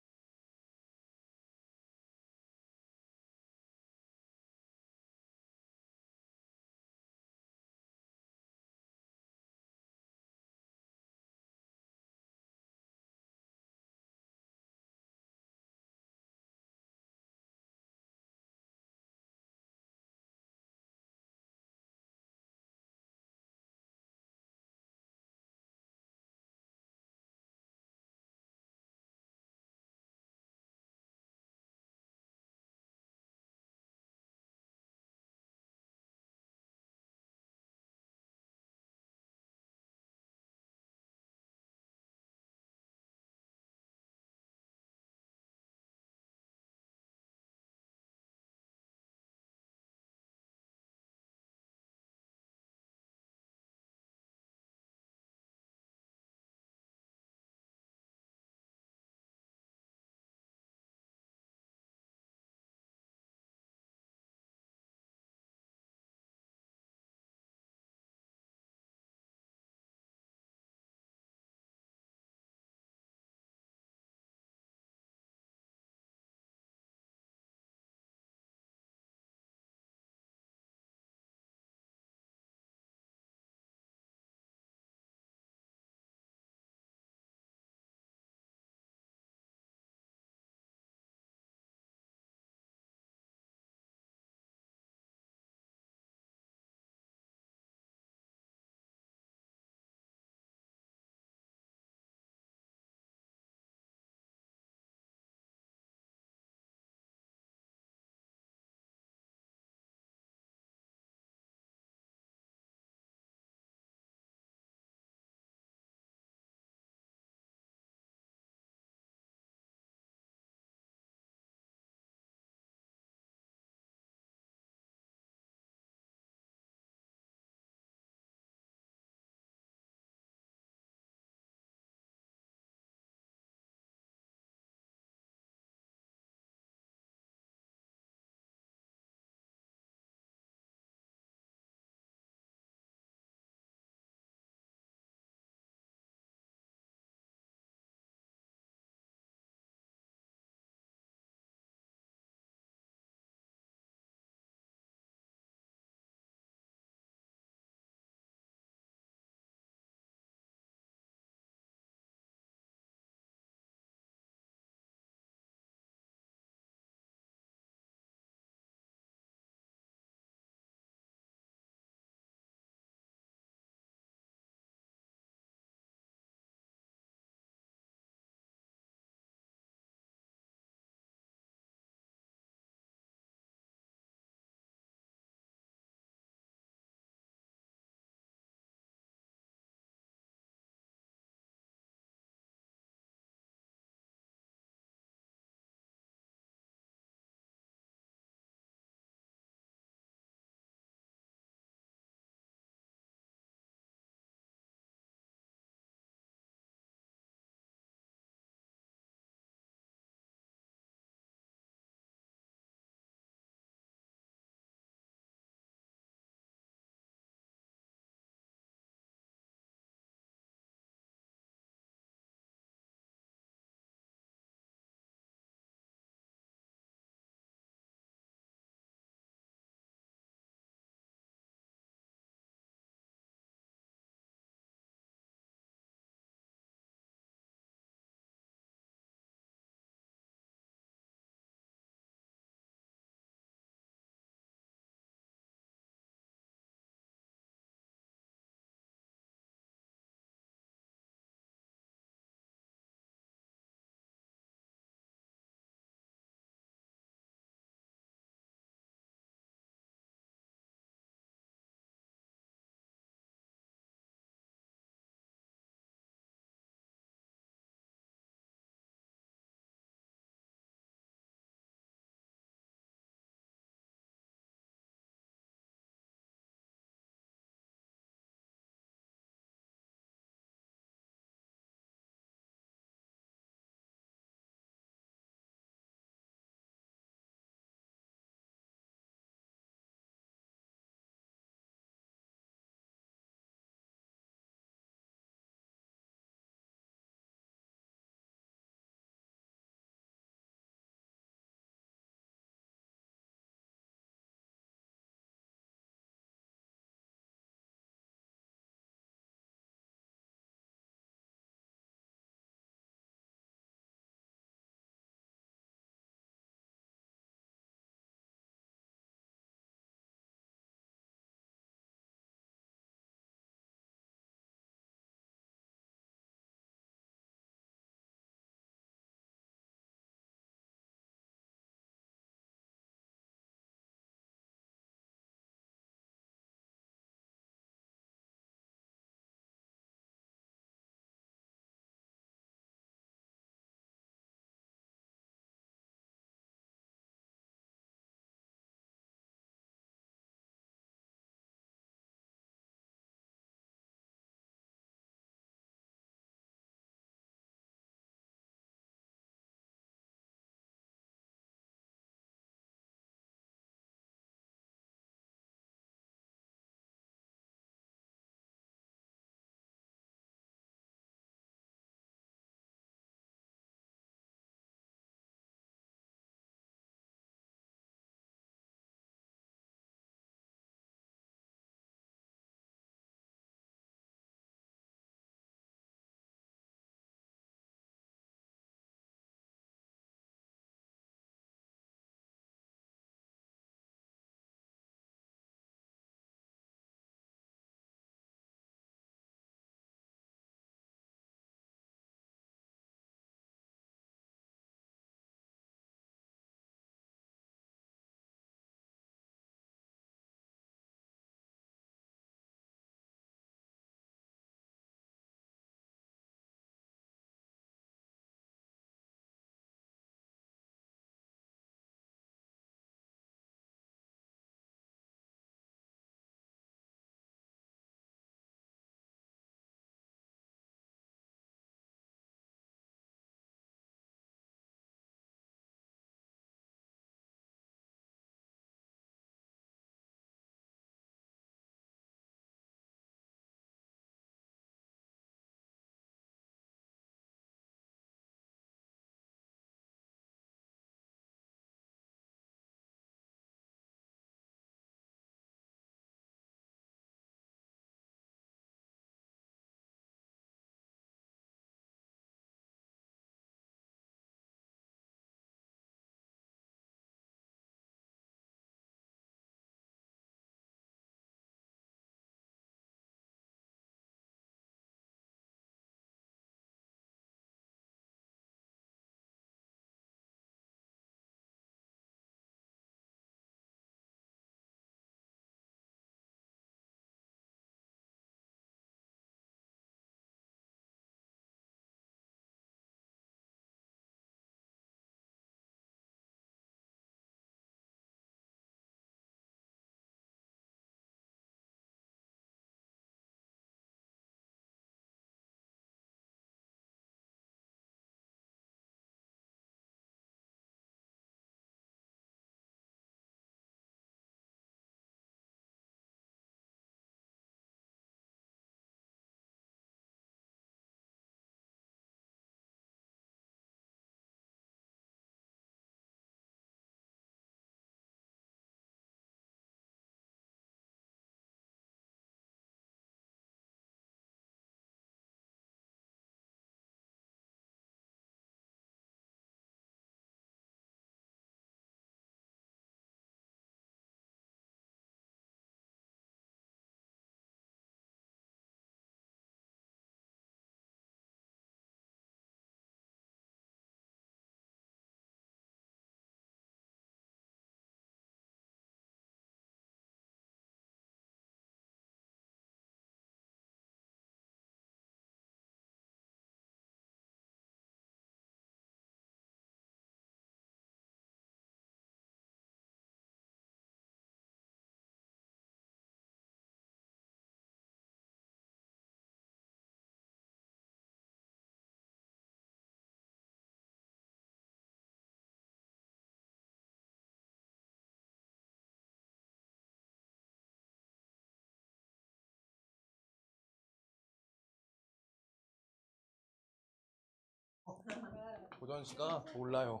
고전 씨가 몰라요.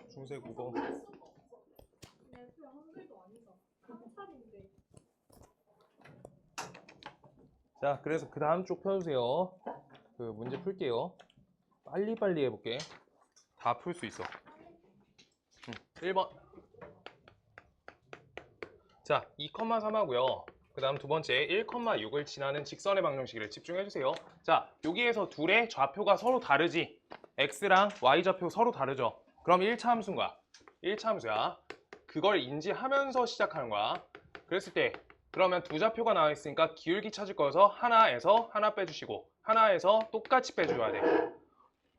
중세 국어. 내 수영 한글도 아니잖아. 한살인데. 자, 그래서 그 다음 쪽 펴주세요. 그 문제 풀게요. 빨리빨리 해볼게. 다 풀 수 있어. 1번. 자, 2,3 하고요. 그 다음 두 번째 1,6을 지나는 직선의 방정식을 집중해주세요. 자, 여기에서 둘의 좌표가 서로 다르지. x랑 y 좌표 서로 다르죠. 그럼 1차 함수인 거야. 1차 함수야. 그걸 인지하면서 시작하는 거야. 그랬을 때 그러면 두 좌표가 나와 있으니까 기울기 찾을 거여서 하나에서 하나 빼주시고 하나에서 똑같이 빼줘야 돼.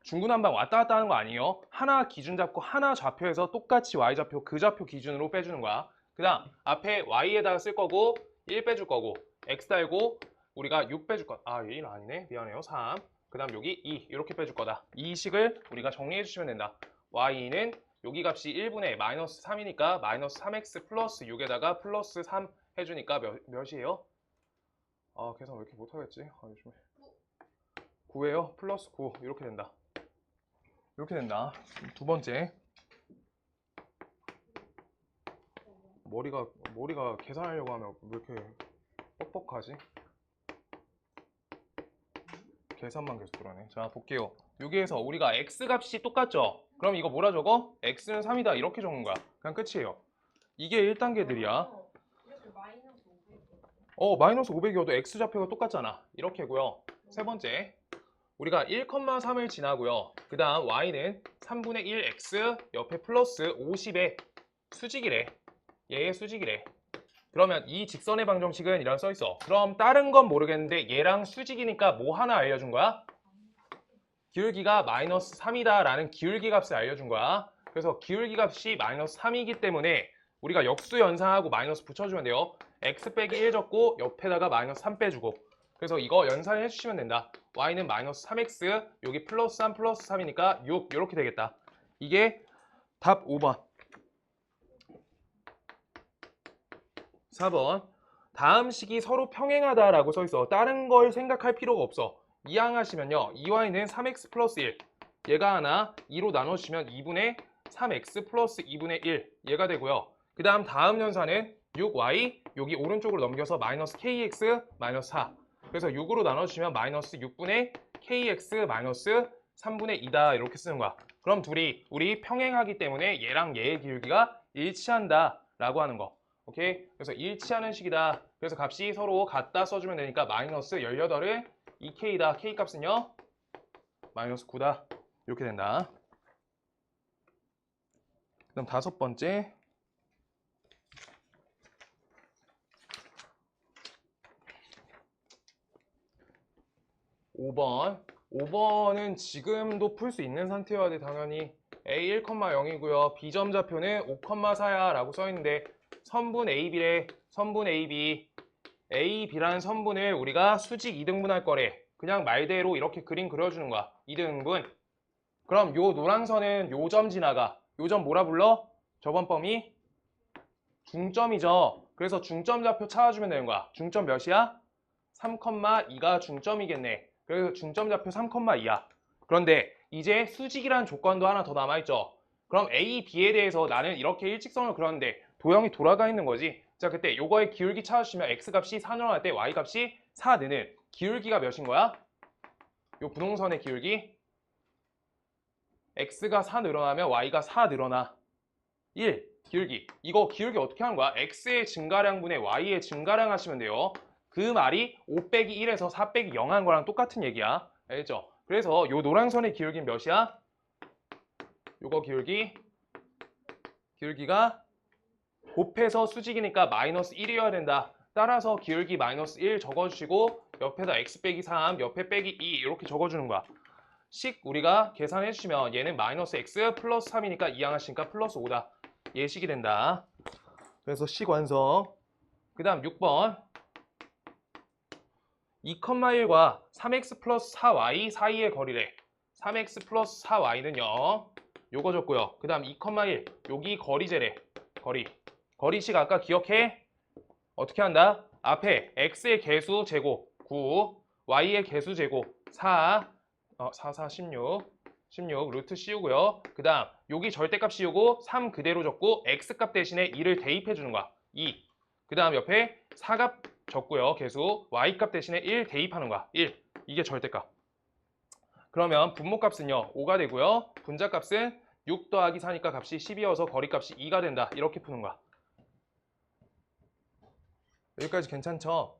중구난방 왔다 갔다 하는 거 아니에요. 하나 기준 잡고 하나 좌표에서 똑같이 y 좌표 그 좌표 기준으로 빼주는 거야. 그 다음 앞에 y에다가 쓸 거고 1 빼줄 거고 x 달고 우리가 6 빼줄 거다. 아, 1 아니네. 미안해요. 3. 그 다음 여기 2 이렇게 빼줄 거다. 이 식을 우리가 정리해 주시면 된다. y는 여기 값이 1분의 마이너스 3이니까 마이너스 3x 플러스 6에다가 플러스 3 해주니까 몇이에요? 아, 계산 왜 이렇게 못하겠지? 아, 요즘에 9예요. 플러스 9 이렇게 된다. 이렇게 된다. 두 번째. 머리가 계산하려고 하면 왜 이렇게 뻑뻑하지? 계산만 계속 그러네. 자, 볼게요. 여기에서 우리가 x 값이 똑같죠? 그럼 이거 뭐라 적어? x는 3이다 이렇게 적는 거야. 그냥 끝이에요. 이게 1단계들이야. 이렇게 마이너스 500. 마이너스 500이어도 x 좌표가 똑같잖아. 이렇게고요. 세 번째. 우리가 1,3을 지나고요. 그 다음 y는 3분의 1x 옆에 플러스 50의 수직이래. 얘의 수직이래. 그러면 이 직선의 방정식은 이런 써 있어. 그럼 다른 건 모르겠는데 얘랑 수직이니까 뭐 하나 알려준 거야? 기울기가 마이너스 3이다 라는 기울기 값을 알려준 거야. 그래서 기울기 값이 마이너스 3이기 때문에 우리가 역수 연산하고 마이너스 붙여주면 돼요. x 빼기 1 적고 옆에다가 마이너스 3 빼주고. 그래서 이거 연산해 주시면 된다. y는 마이너스 3x 여기 플러스 3 플러스 3이니까 6 이렇게 되겠다. 이게 답 5번. 4번. 다음 식이 서로 평행하다라고 써 있어. 다른 걸 생각할 필요가 없어. 이항하시면요. 2y는 3x 플러스 1. 얘가 하나 2로 나눠주시면 2분의 3x 플러스 2분의 1. 얘가 되고요. 그 다음 연산은 6y 여기 오른쪽으로 넘겨서 마이너스 kx 마이너스 4. 그래서 6으로 나눠주시면 마이너스 6분의 kx 마이너스 3분의 2다 이렇게 쓰는 거야. 그럼 둘이 우리 평행하기 때문에 얘랑 얘의 기울기가 일치한다 라고 하는 거. 오케이? 그래서 일치하는 식이다. 그래서 값이 서로 같다 써주면 되니까 마이너스 18은 2k다. k 값은요? 마이너스 9다. 이렇게 된다. 그다음 다섯 번째. 5번. 5번은 지금도 풀 수 있는 상태여야 돼, 당연히. a 1,0이고요. b점 좌표는 5,4야 라고 써있는데 선분 AB래. 선분 AB. A, B라는 선분을 우리가 수직 2등분 할 거래. 그냥 말대로 이렇게 그림 그려주는 거야. 2등분. 그럼 요 노란선은 요 점 지나가. 요 점 뭐라 불러? 저번 범위? 중점이죠. 그래서 중점 좌표 찾아주면 되는 거야. 중점 몇이야? 3,2가 중점이겠네. 그래서 중점 좌표 3,2야. 그런데 이제 수직이라는 조건도 하나 더 남아있죠. 그럼 A, B에 대해서 나는 이렇게 일직선을 그렸는데 도형이 돌아가 있는 거지. 자, 그때 요거의 기울기 찾아주시면 x값이 4 늘어날 때 y값이 4 느는 기울기가 몇인 거야? 요 분홍선의 기울기 x가 4 늘어나면 y가 4 늘어나 1 기울기. 이거 기울기 어떻게 하는 거야? x의 증가량분의 y의 증가량 하시면 돼요. 그 말이 5 빼기 1에서 4 빼기 0 한 거랑 똑같은 얘기야. 알겠죠? 그래서 요 노란선의 기울기는 몇이야? 요거 기울기가 곱해서 수직이니까 마이너스 1이어야 된다. 따라서 기울기 마이너스 1 적어주시고 옆에다 x 빼기 3, 옆에 빼기 2 이렇게 적어주는 거야. 식 우리가 계산해 주시면 얘는 마이너스 x 플러스 3이니까 이항하시니까 플러스 5다. 예식이 된다. 그래서 식 완성. 그 다음 6번. 2,1과 3x 플러스 4y 사이의 거리래. 3x 플러스 4y는 0. 요거 줬고요. 그 다음 2,1 여기 거리제래. 거리식 아까 기억해? 어떻게 한다? 앞에 x의 개수 제곱 9, y의 개수 제곱 4, 4, 4, 16, 16 루트 씌우고요. 그 다음 여기 절대값 씌우고 3 그대로 적고 x값 대신에 2를 대입해 주는 거야. 2. 그 다음 옆에 4값 적고요. 계수 y값 대신에 1 대입하는 거야. 1. 이게 절대값. 그러면 분모값은요 5가 되고요. 분자값은 6 더하기 4니까 값이 10이어서 거리값이 2가 된다. 이렇게 푸는 거야. 여기까지 괜찮죠?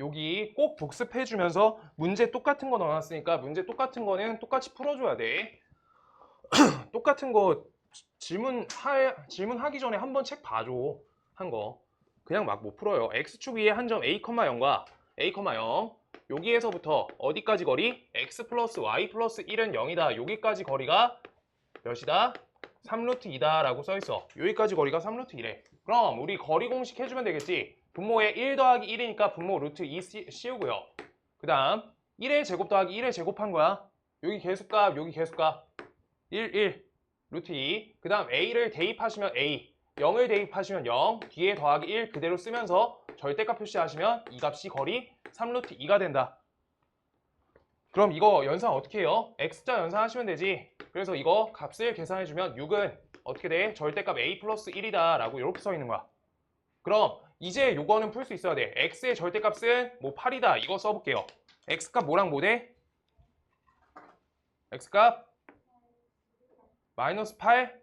여기 꼭 복습해주면서 문제 똑같은 거 넣어놨으니까 문제 똑같은 거는 똑같이 풀어줘야 돼. 똑같은 거 질문하기 전에 한번 책 봐줘. 한 거. 그냥 막 못 풀어요. x축 위에 한 점 a, 0과 a, 0 여기에서부터 어디까지 거리? x 플러스 y 플러스 1은 0이다. 여기까지 거리가 몇이다? 3루트 2다 라고 써있어. 여기까지 거리가 3루트 1래. 그럼 우리 거리 공식 해주면 되겠지. 분모에 1 더하기 1이니까 분모 루트 2 씌우고요. 그 다음 1의 제곱 더하기 1의 제곱한 거야. 여기 계수값 여기 계수값 1 루트 2. 그 다음 a를 대입하시면 a 0을 대입하시면 0 뒤에 더하기 1 그대로 쓰면서 절대값 표시하시면 이 값이 거리 3루트 2가 된다. 그럼 이거 연산 어떻게 해요? x자 연산하시면 되지. 그래서 이거 값을 계산해주면 6은 어떻게 돼? 절대값 a 플러스 1이다 라고 이렇게 써 있는 거야. 그럼 이제 요거는 풀 수 있어야 돼. x의 절대값은 뭐 8이다. 이거 써볼게요. x값 뭐랑 뭐 돼? x값 마이너스 8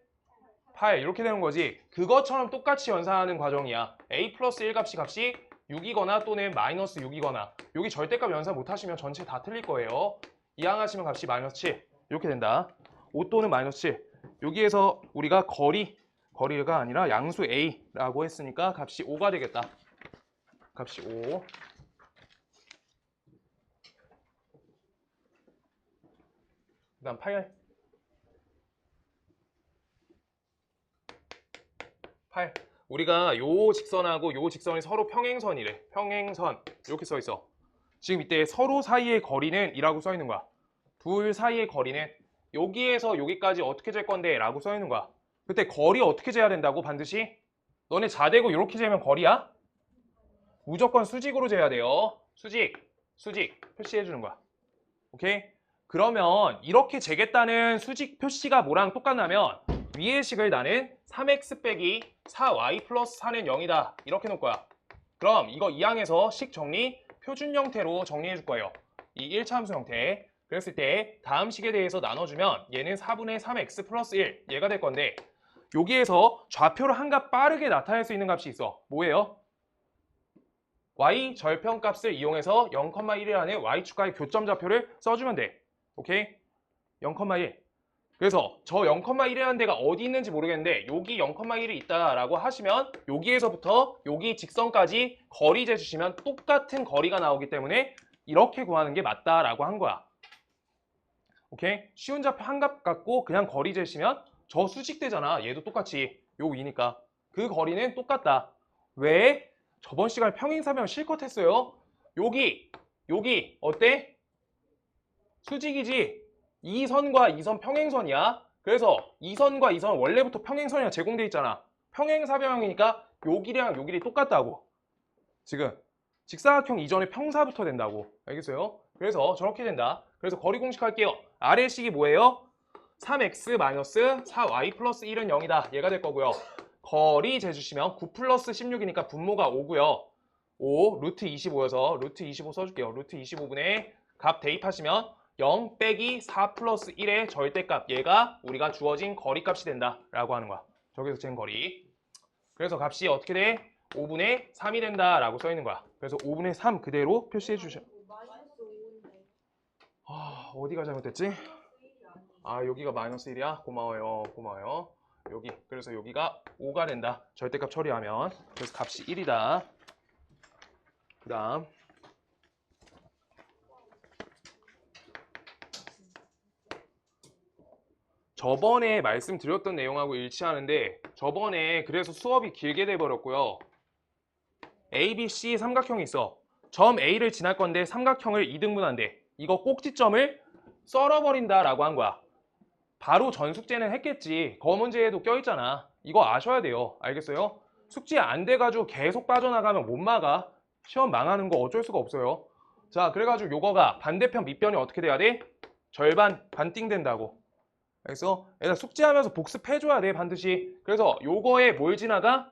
이렇게 되는 거지. 그것처럼 똑같이 연산하는 과정이야. a 플러스 1 값이 6이거나 또는 마이너스 6이거나 여기 절대값 연산 못하시면 전체 다 틀릴 거예요. 이항하시면 값이 마이너스 7 이렇게 된다. 5 또는 마이너스 7 여기에서 우리가 거리가 아니라 양수 a라고 했으니까 값이 5가 되겠다. 값이 5. 그 다음 8 우리가 요 직선하고 요 직선이 서로 평행선이래. 평행선 이렇게 써 있어. 지금 이때 서로 사이의 거리는 이라고 써 있는 거야. 둘 사이의 거리는 여기에서 여기까지 어떻게 잴 건데 라고 써 있는 거야. 그때 거리 어떻게 재야 된다고 반드시? 너네 자대고 이렇게 재면 거리야? 무조건 수직으로 재야 돼요. 수직 표시해 주는 거야. 오케이? 그러면 이렇게 재겠다는 수직 표시가 뭐랑 똑같냐면 위의 식을 나는 3x 빼기 4y 플러스 4는 0이다 이렇게 놓을 거야. 그럼 이거 이항에서 식 정리 표준 형태로 정리해 줄 거예요. 이 1차 함수 형태. 그랬을 때 다음 식에 대해서 나눠주면 얘는 4분의 3x 플러스 1 얘가 될 건데 여기에서 좌표로 한 값 빠르게 나타낼 수 있는 값이 있어. 뭐예요? y 절편값을 이용해서 0,1이라는 y축과의 교점 좌표를 써주면 돼. 오케이? 0,1. 그래서 저 0,1이라는 데가 어디 있는지 모르겠는데 여기 0,1이 있다라고 하시면 여기에서부터 여기 직선까지 거리 재주시면 똑같은 거리가 나오기 때문에 이렇게 구하는 게 맞다라고 한 거야. 오케이? 쉬운 좌표 한 값 갖고 그냥 거리 재시면 저 수직되잖아. 얘도 똑같이 요 위니까 그 거리는 똑같다. 왜? 저번 시간에 평행사변 실컷 했어요. 여기 어때? 수직이지? 이 선과 이 선 평행선이야. 그래서 이 선과 이 선 원래부터 평행선이랑 제공돼 있잖아. 평행사변형이니까 요 길이랑 요 길이 똑같다고. 지금 직사각형 이전에 평사부터 된다고. 알겠어요? 그래서 저렇게 된다. 그래서 거리 공식 할게요. 아래 식이 뭐예요? 3x 마이너스 4y 플러스 1은 0이다. 얘가 될 거고요. 거리 재주시면 9 플러스 16이니까 분모가 5고요. 5 루트 25여서 루트 25 써줄게요. 루트 25분의 값 대입하시면 0 빼기 4 플러스 1의 절대값 얘가 우리가 주어진 거리값이 된다라고 하는 거야. 저기서 잰 거리. 그래서 값이 어떻게 돼? 5분의 3이 된다라고 써 있는 거야. 그래서 5분의 3 그대로 표시해 주셔. 어디가 잘못됐지? 여기가 마이너스 1이야? 고마워요. 여기. 그래서 여기가 5가 된다. 절대값 처리하면. 그래서 값이 1이다. 그 다음. 저번에 말씀드렸던 내용하고 일치하는데 저번에 그래서 수업이 길게 돼버렸고요. A, B, C 삼각형이 있어. 점 A를 지날 건데 삼각형을 2등분한대. 이거 꼭지점을 썰어버린다라고 한 거야. 바로 전숙제는 했겠지. 거문제에도 껴있잖아. 이거 아셔야 돼요. 알겠어요? 숙제 안 돼가지고 계속 빠져나가면 못 막아. 시험 망하는 거 어쩔 수가 없어요. 자, 그래가지고 요거가 반대편 밑변이 어떻게 돼야 돼? 절반 반띵 된다고. 그래서 얘들아 숙제하면서 복습해줘야 돼 반드시. 그래서 요거에 뭘 지나가?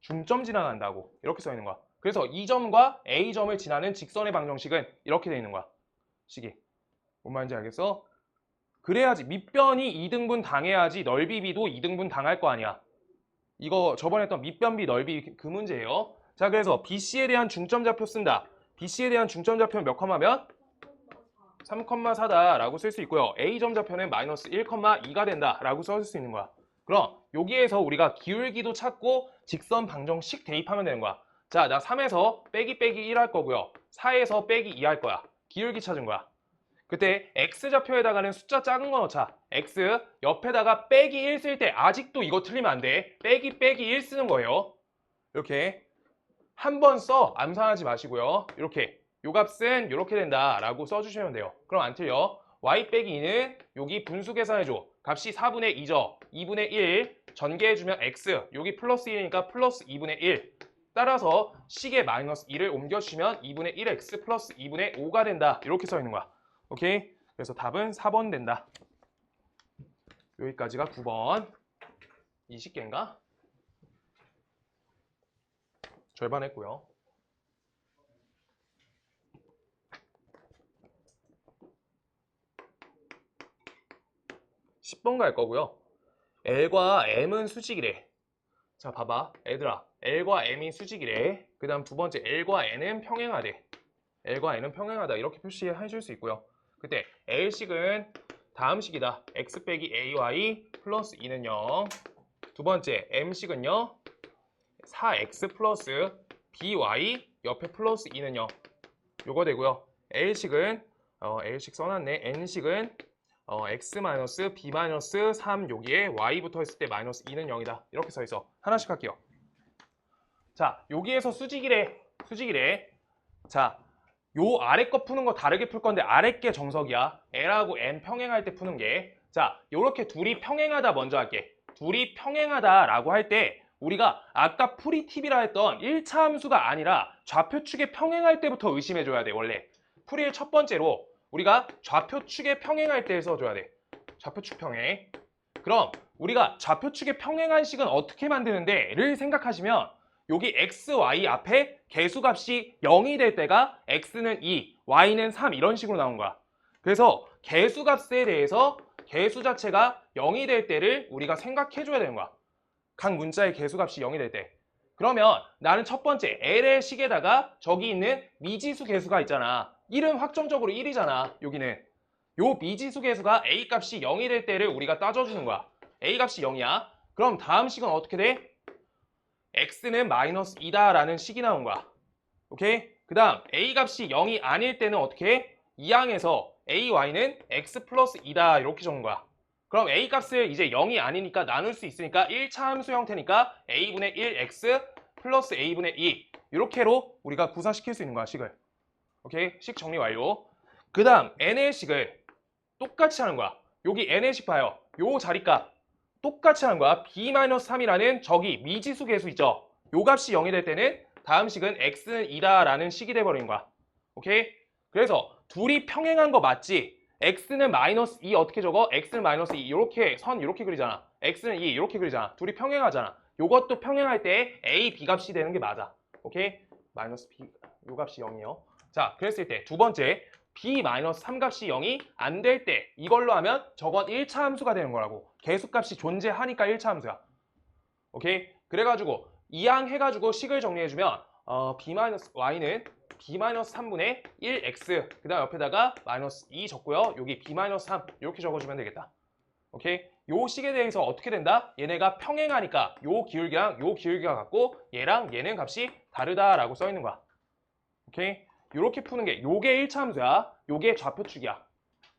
중점 지나간다고 이렇게 써 있는 거야. 그래서 이 점과 A점을 지나는 직선의 방정식은 이렇게 돼 있는 거야. 식이. 뭔 말인지 알겠어? 그래야지 밑변이 2등분 당해야지 넓이 B도 2등분 당할 거 아니야. 이거 저번에 했던 밑변비 넓이 그 문제예요. 자, 그래서 BC에 대한 중점 좌표 쓴다. BC에 대한 중점 좌표는 몇 컴마면? 3,4다라고 쓸 수 있고요. A점 좌표는 마이너스 1,2가 된다라고 써줄 수 있는 거야. 그럼 여기에서 우리가 기울기도 찾고 직선 방정식 대입하면 되는 거야. 자, 나 3에서 빼기 1 할 거고요. 4에서 빼기 2 할 거야. 기울기 찾은 거야. 그때 X좌표에다가는 숫자 작은 거 넣자. X 옆에다가 빼기 1 쓸 때 아직도 이거 틀리면 안 돼. 빼기 1 쓰는 거예요. 이렇게 한 번 써. 암산하지 마시고요. 이렇게 요 값은 이렇게 된다라고 써주시면 돼요. 그럼 안 틀려. Y 빼기 2는 여기 분수 계산해줘. 값이 4분의 2죠. 2분의 1 전개해주면 X 여기 플러스 1이니까 플러스 2분의 1 따라서 식에 마이너스 2를 옮겨주시면 2분의 1X 플러스 2분의 5가 된다. 이렇게 써 있는 거야. 오케이? 그래서 답은 4번 된다. 여기까지가 9번. 20개인가? 절반 했고요. 10번 갈 거고요. L과 M은 수직이래. 자, 봐봐. 얘들아. L과 M이 수직이래. 그 다음 두 번째 L과 N은 평행하대. L과 N은 평행하다. 이렇게 표시해 줄 수 있고요. 그때 L식은 다음 식이다. X 빼기 AY 플러스 2는 0. 두 번째 M식은요. 4X 플러스 BY 옆에 플러스 2는 0. 요거 되고요. L식은 L식 써놨네. N식은 X-B-3 여기에 Y 붙어있을 때 마이너스 2는 0이다. 이렇게 써있어. 하나씩 할게요. 자, 여기에서 수직이래. 수직이래. 자, 요 아래 거 푸는 거 다르게 풀 건데 아래 게 정석이야. L하고 M 평행할 때 푸는 게. 자, 요렇게 둘이 평행하다 먼저 할게. 둘이 평행하다라고 할 때 우리가 아까 풀이 팁이라 했던 1차 함수가 아니라 좌표축에 평행할 때부터 의심해줘야 돼. 원래 풀이의 첫 번째로 우리가 좌표축에 평행할 때 써줘야 돼. 좌표축 평행. 그럼 우리가 좌표축에 평행한 식은 어떻게 만드는데 를 생각하시면 여기 x, y 앞에 개수값이 0이 될 때가 x는 2, y는 3 이런 식으로 나온 거야. 그래서 개수값에 대해서 개수 자체가 0이 될 때를 우리가 생각해줘야 되는 거야. 각 문자의 개수값이 0이 될 때. 그러면 나는 첫 번째 L의 식에다가 저기 있는 미지수 개수가 있잖아. 1은 확정적으로 1이잖아. 여기는. 요 미지수 개수가 A 값이 0이 될 때를 우리가 따져주는 거야. A 값이 0이야. 그럼 다음 식은 어떻게 돼? X는 마이너스 2다라는 식이 나온 거야. 오케이? 그 다음 A 값이 0이 아닐 때는 어떻게 해? 이 항에서 AY는 X 플러스 2다 이렇게 적은 거야. 그럼 A 값을 이제 0이 아니니까 나눌 수 있으니까 1차 함수 형태니까 A분의 1X 플러스 A분의 2 이렇게로 우리가 구사시킬 수 있는 거야, 식을. 오케이? 식 정리 완료. 그 다음 N의 식을 똑같이 하는 거야. 여기 N의 식 봐요. 요 자리값 똑같이 하는 거야. B-3이라는 저기 미지수 개수 있죠? 요 값이 0이 될 때는 다음 식은 X는 2다라는 식이 돼버린 거야. 오케이? 그래서 둘이 평행한 거 맞지? X는 마이너스 2 어떻게 적어? X는 마이너스 2 이렇게 선 이렇게 그리잖아. X는 2 이렇게 그리잖아. 둘이 평행하잖아. 요것도 평행할 때 A, B 값이 되는 게 맞아. 오케이? 마이너스 B 요 값이 0이요. 자, 그랬을 때 두 번째 B-3 값이 0이 안 될 때 이걸로 하면 저건 1차 함수가 되는 거라고. 개수값이 존재하니까 1차 함수야. 오케이? 그래가지고 이항 해가지고 식을 정리해주면 B-Y는 B-3분의 1X 그 다음 옆에다가 마이너스 2 적고요. 여기 B-3 이렇게 적어주면 되겠다. 오케이? 요 식에 대해서 어떻게 된다? 얘네가 평행하니까 요 기울기랑 요 기울기가 같고 얘랑 얘는 값이 다르다라고 써있는 거야. 오케이? 요렇게 푸는 게 요게 1차 함수야. 요게 좌표축이야.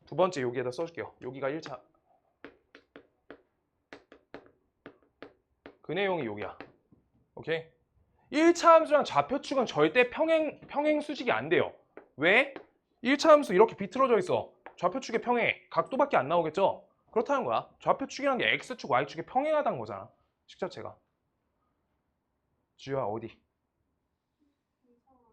두 번째 여기에다 써줄게요. 여기가 1차. 그 내용이 여기야. 오케이? 1차 함수랑 좌표축은 절대 평행 수직이 안 돼요. 왜? 1차 함수 이렇게 비틀어져 있어. 좌표축에 평행해. 각도밖에 안 나오겠죠? 그렇다는 거야. 좌표축이란 게 X축, Y축에 평행하다는 거잖아. 식 자체가. 주야 어디?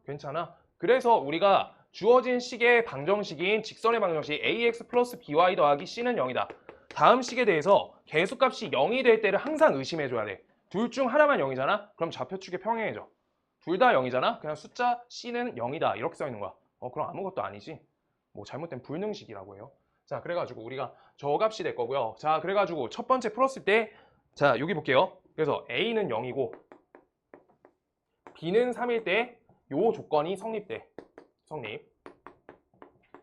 괜찮아? 그래서 우리가 주어진 식의 방정식인 직선의 방정식 ax 플러스 by 더하기 c는 0이다. 다음 식에 대해서 개수값이 0이 될 때를 항상 의심해줘야 돼. 둘 중 하나만 0이잖아? 그럼 좌표축에 평행해져. 둘 다 0이잖아? 그냥 숫자 c는 0이다. 이렇게 써 있는 거야. 그럼 아무것도 아니지. 뭐 잘못된 불능식이라고 해요. 자, 그래가지고 우리가 저 값이 될 거고요. 자, 그래가지고 첫 번째 풀었을 때, 자, 여기 볼게요. 그래서 a는 0이고 b는 3일 때 요 조건이 성립돼. 성립.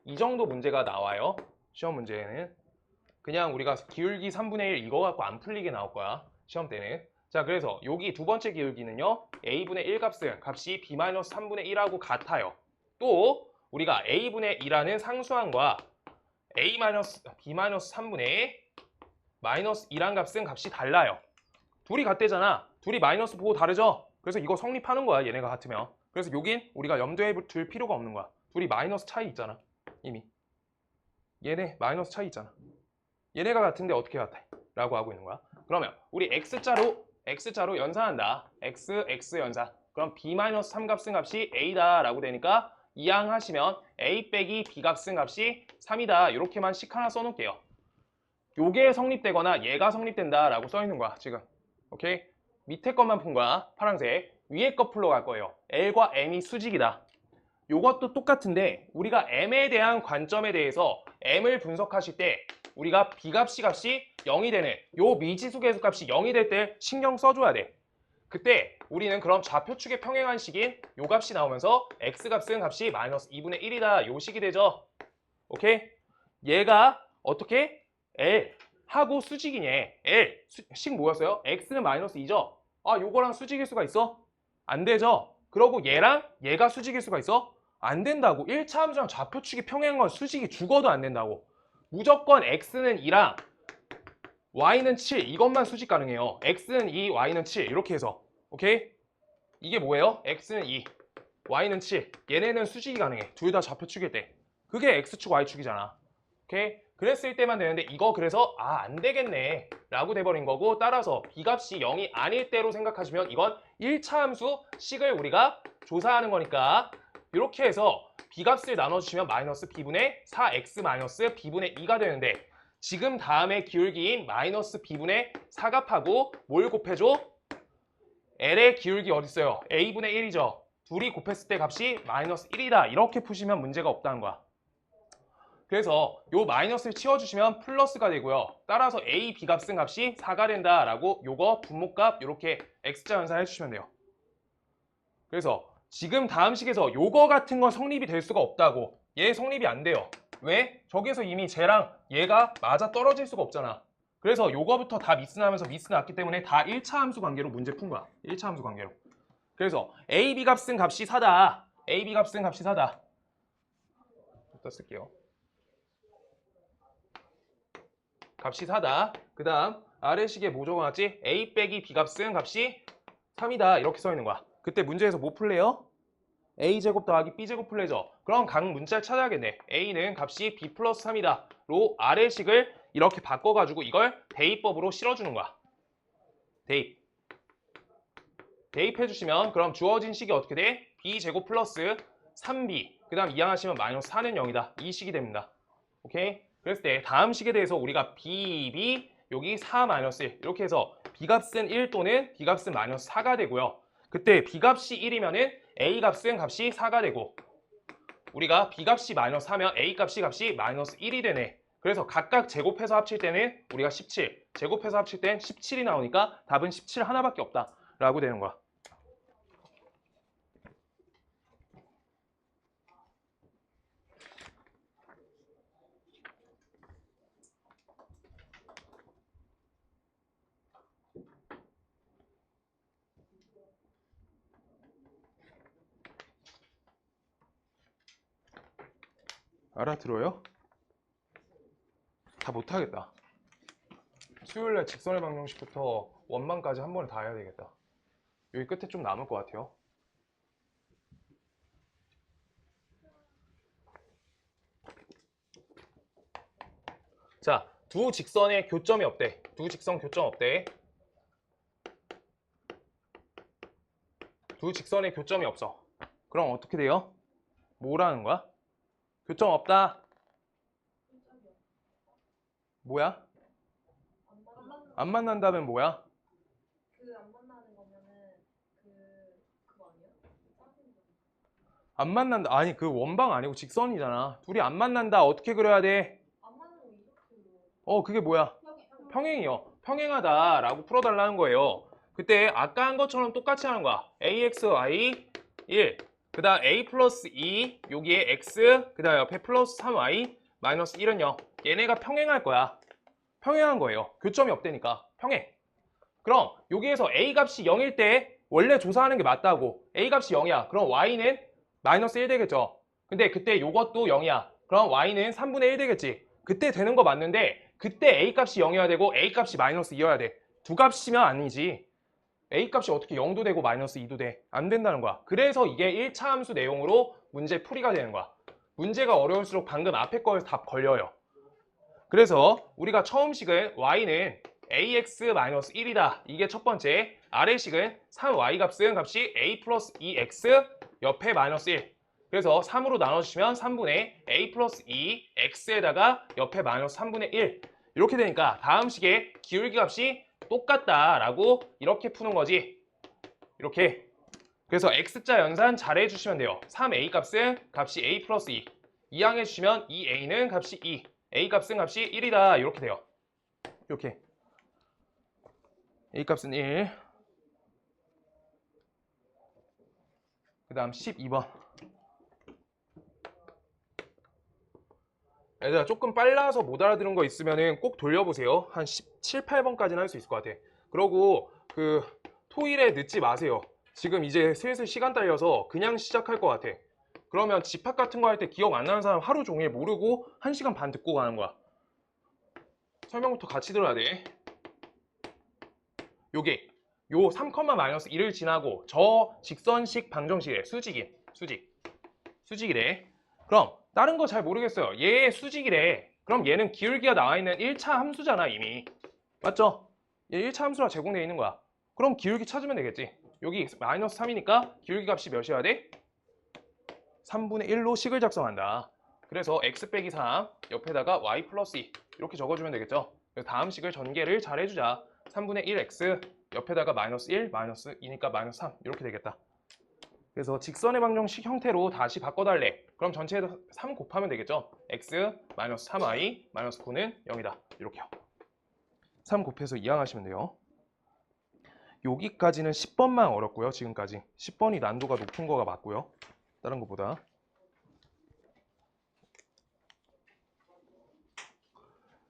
이 정도 문제가 나와요. 시험 문제에는. 그냥 우리가 기울기 3분의 1 이거 갖고 안 풀리게 나올 거야. 시험 때는. 자, 그래서 여기 두 번째 기울기는요. a분의 1 값은 값이 b-3분의 1하고 같아요. 또 우리가 a분의 2라는 상수항과 b-3분의 마이너스 2란 값은 값이 달라요. 둘이 같대잖아. 둘이 마이너스 보고 다르죠? 그래서 이거 성립하는 거야. 얘네가 같으면. 그래서 여긴 우리가 염두에 둘 필요가 없는 거야. 둘이 마이너스 차이 있잖아. 이미. 얘네 마이너스 차이 있잖아. 얘네가 같은데 어떻게 같아? 라고 하고 있는 거야. 그러면 우리 x자로 연산한다. x 연산. 그럼 b-3 값은 값이 a다 라고 되니까 이항하시면 a 빼기 b 값은 값이 3이다. 이렇게만 식 하나 써놓을게요. 요게 성립되거나 얘가 성립된다 라고 써있는 거야 지금. 오케이? 밑에 것만 푼 거야. 파란색. 위에 거 풀러 갈 거예요. L과 M이 수직이다. 요것도 똑같은데 우리가 M에 대한 관점에 대해서 M을 분석하실 때 우리가 B값이 0이 되는 요 미지수 계수값이 0이 될 때 신경 써줘야 돼. 그때 우리는 그럼 좌표축의 평행한 식인 요 값이 나오면서 X값은 값이 마이너스 2분의 1이다. 요 식이 되죠. 오케이? 얘가 어떻게? L 하고 수직이네. L 식 뭐였어요? X는 마이너스 2죠? 아, 요거랑 수직일 수가 있어? 안 되죠? 그러고 얘랑 얘가 수직일 수가 있어? 안 된다고. 1차 함수랑 좌표축이 평행한 건 수직이 죽어도 안 된다고. 무조건 X는 2랑 Y는 7 이것만 수직 가능해요. X는 2, Y는 7 이렇게 해서. 오케이? 이게 뭐예요? X는 2, Y는 7 얘네는 수직이 가능해. 둘 다 좌표축일 때. 그게 X축, Y축이잖아. 오케이? 그랬을 때만 되는데 이거 그래서 안 되겠네 라고 돼버린 거고 따라서 B값이 0이 아닐 때로 생각하시면 이건 1차 함수 식을 우리가 조사하는 거니까 이렇게 해서 B값을 나눠주시면 마이너스 B분의 4X 마이너스 B분의 2가 되는데 지금 다음에 기울기인 마이너스 B분의 4값하고 뭘 곱해줘? L의 기울기 어디 있어요? A분의 1이죠. 둘이 곱했을 때 값이 마이너스 1이다. 이렇게 푸시면 문제가 없다는 거야. 그래서 요 마이너스를 치워주시면 플러스가 되고요. 따라서 A, B 값은 값이 4가 된다라고 요거 분모값 이렇게 X자 연산해 주시면 돼요. 그래서 지금 다음 식에서 요거 같은 건 성립이 될 수가 없다고. 얘 성립이 안 돼요. 왜? 저기서 이미 쟤랑 얘가 맞아 떨어질 수가 없잖아. 그래서 요거부터 다 미스 나면서 미스 났기 때문에 다 1차 함수 관계로 문제 푼 거야. 1차 함수 관계로. 그래서 A, B 값은 값이 4다. A, B 값은 값이 4다. 또 쓸게요. 값이 4다. 그 다음 아래식에 뭐 적어놨지? A 빼기 B 값은 값이 3이다. 이렇게 써있는 거야. 그때 문제에서 뭐 풀래요? A제곱 더하기 B제곱 풀래죠. 그럼 각 문자를 찾아야겠네. A는 값이 B 플러스 3이다. 로 아래식을 이렇게 바꿔가지고 이걸 대입법으로 실어주는 거야. 대입. 대입해주시면 그럼 주어진 식이 어떻게 돼? B제곱 플러스 3B. 그 다음 이항하시면 마이너스 4는 0이다. 이 식이 됩니다. 오케이? 그랬을 때 다음 식에 대해서 우리가 B, 여기 4 마이너스 1 이렇게 해서 B값은 1 또는 B값은 마이너스 4가 되고요. 그때 B값이 1이면은 A값은 값이 4가 되고 우리가 B값이 마이너스 4면 A값이 마이너스 1이 되네. 그래서 각각 제곱해서 합칠 때는 우리가 17, 제곱해서 합칠 땐 17이 나오니까 답은 17 하나밖에 없다 라고 되는 거야. 알아들어요? 다 못하겠다. 수요일날 직선의 방정식부터 원망까지 한 번에 다 해야 되겠다. 여기 끝에 좀 남을 것 같아요. 자, 두 직선의 교점이 없대. 두 직선 교점 없대. 두 직선의 교점이 없어. 그럼 어떻게 돼요? 뭐라는 거야? 교점 없다. 뭐야? 안 만난다면 뭐야? 그안 만나는 거면은 그거 아니야? 안 만난다. 아니 그 원방 아니고 직선이잖아. 둘이 안 만난다. 어떻게 그려야 돼? 안 만나는 거 이렇게 그게 뭐야? 평행이요. 평행하다라고 풀어달라는 거예요. 그때 아까 한 것처럼 똑같이 하는 거야. ax, y 1. 그 다음 a 플러스 2 여기에 x 그 다음 옆에 플러스 3y 마이너스 1은 0. 얘네가 평행할 거야. 평행한 거예요. 교점이 없다니까. 평행. 그럼 여기에서 a 값이 0일 때 원래 조사하는 게 맞다고. a 값이 0이야. 그럼 y는 마이너스 1 되겠죠. 근데 그때 요것도 0이야. 그럼 y는 3분의 1 되겠지. 그때 되는 거 맞는데 그때 a 값이 0이어야 되고 a 값이 마이너스 2여야 돼. 두 값이면 아니지. a 값이 어떻게 0도 되고 마이너스 2도 돼? 안 된다는 거야. 그래서 이게 1차 함수 내용으로 문제 풀이가 되는 거야. 문제가 어려울수록 방금 앞에 거에서 답 걸려요. 그래서 우리가 처음 식은 y는 ax-1이다. 이게 첫 번째. 아래 식은 3y 값은 값이 a 플러스 2x 옆에 마이너스 1. 그래서 3으로 나눠주시면 3분의 a 플러스 2x에다가 옆에 마이너스 3분의 1. 이렇게 되니까 다음 식의 기울기 값이 똑같다라고 이렇게 푸는 거지. 이렇게. 그래서 x자 연산 잘 해주시면 돼요. 3a 값은 값이 a 플러스 2. 이항해 주시면 2a는 값이 2. a 값은 값이 1이다. 이렇게 돼요. 이렇게. a 값은 1. 그 다음 12번. 얘들아 조금 빨라서 못 알아들은 거 있으면 꼭 돌려보세요. 한 17, 8번까지는 할 수 있을 것 같아. 그러고 토일에 늦지 마세요. 지금 이제 슬슬 시간 딸려서 그냥 시작할 것 같아. 그러면 집합 같은 거 할 때 기억 안 나는 사람 하루 종일 모르고 1시간 반 듣고 가는 거야. 설명부터 같이 들어야 돼. 요게 요 3,-1을 지나고 저 직선식 방정식이래. 수직이래. 그럼 다른 거 잘 모르겠어요. 얘 수직이래. 그럼 얘는 기울기가 나와 있는 1차 함수잖아 이미. 맞죠? 얘 1차 함수라 제공되어 있는 거야. 그럼 기울기 찾으면 되겠지. 여기 마이너스 3이니까 기울기 값이 몇이어야 돼? 3분의 1로 식을 작성한다. 그래서 x 빼기 3 옆에다가 y 플러스 2 이렇게 적어주면 되겠죠. 다음 식을 전개를 잘 해주자. 3분의 1x 옆에다가 마이너스 1 마이너스 2니까 마이너스 3 이렇게 되겠다. 그래서 직선의 방정식 형태로 다시 바꿔달래. 그럼 전체에다 3 곱하면 되겠죠. x 마이너스 3y 마이너스 9는 0이다. 이렇게요. 3 곱해서 이항하시면 돼요. 여기까지는 10번만 어렵고요. 지금까지 10번이 난도가 높은 거가 맞고요. 다른 것보다.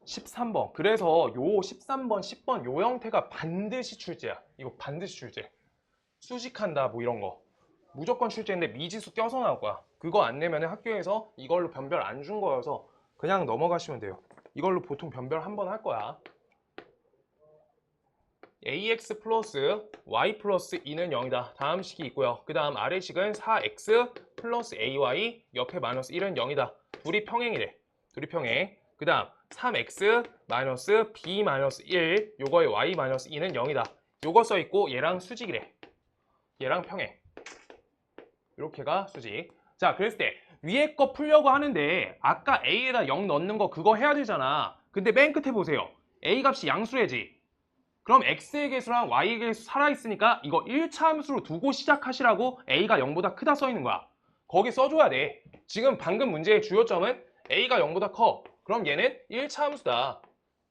13번. 그래서 요 13번, 10번 요 형태가 반드시 출제야. 이거 반드시 출제. 수식한다 뭐 이런 거. 무조건 출제인데 미지수 껴서 나올 거야. 그거 안 내면 학교에서 이걸로 변별 안 준 거여서 그냥 넘어가시면 돼요. 이걸로 보통 변별 한 번 할 거야. ax 플러스 y 플러스 2는 0이다. 다음 식이 있고요. 그 다음 아래 식은 4x 플러스 ay 옆에 마이너스 1은 0이다. 둘이 평행이래. 둘이 평행. 그 다음 3x 마이너스 b 마이너스 1 요거의 y 마이너스 2는 0이다. 요거 써있고 얘랑 수직이래. 얘랑 평행. 이렇게가 수직. 자, 그랬을 때 위에 거 풀려고 하는데 아까 a에다 0 넣는 거 그거 해야 되잖아. 근데 맨 끝에 보세요. a 값이 양수래지. 그럼 x의 개수랑 y의 개수 살아있으니까 이거 1차 함수로 두고 시작하시라고 a가 0보다 크다 써있는 거야. 거기 써줘야 돼. 지금 방금 문제의 주요점은 a가 0보다 커. 그럼 얘는 1차 함수다.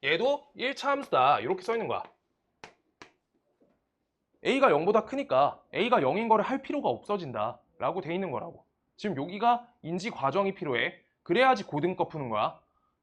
얘도 1차 함수다. 이렇게 써있는 거야. a가 0보다 크니까 a가 0인 거를 할 필요가 없어진다 라고 돼 있는 거라고. 지금 여기가 인지 과정이 필요해. 그래야지 고등 거 푸는 거야.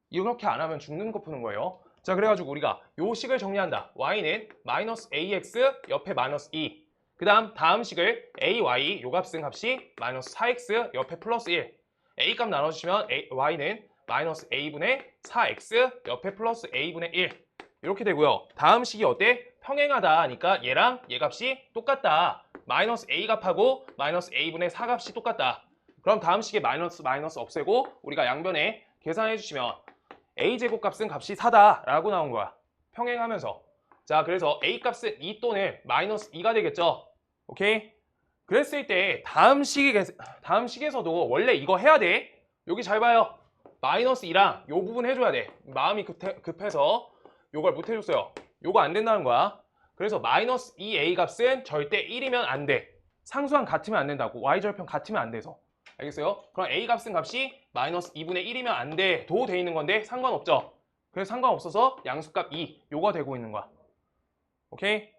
이렇게 안 하면 죽는 거 푸는 거예요. 자, 그래가지고 우리가 요 식을 정리한다. y는 마이너스 ax 옆에 마이너스 2. 그 다음 식을 ay 요 값은 값이 마이너스 4x 옆에 플러스 1. a 값 나눠주시면 y는 마이너스 a분의 4x 옆에 플러스 a분의 1. 이렇게 되고요. 다음 식이 어때? 평행하다 하니까 얘랑 얘 값이 똑같다. 마이너스 a 값하고 마이너스 a분의 4 값이 똑같다. 그럼 다음 식에 마이너스 없애고 우리가 양변에 계산해 주시면 a제곱 값은 값이 4다 라고 나온 거야. 평행하면서. 자, 그래서 a 값은 2 또는 마이너스 2가 되겠죠. 오케이? 그랬을 때 다음 식에서도 원래 이거 해야 돼. 여기 잘 봐요. 마이너스 2랑 요 부분 해줘야 돼. 마음이 급해서 요걸 못 해줬어요. 요거 안 된다는 거야. 그래서 마이너스 2a 값은 절대 1이면 안 돼. 상수항 같으면 안 된다고. y절편 같으면 안 돼서. 알겠어요? 그럼 a 값은 값이 마이너스 2분의 1이면 안 돼. 도 돼 있는 건데 상관없죠. 그래서 상관없어서 양수값 2 요거 되고 있는 거야. 오케이?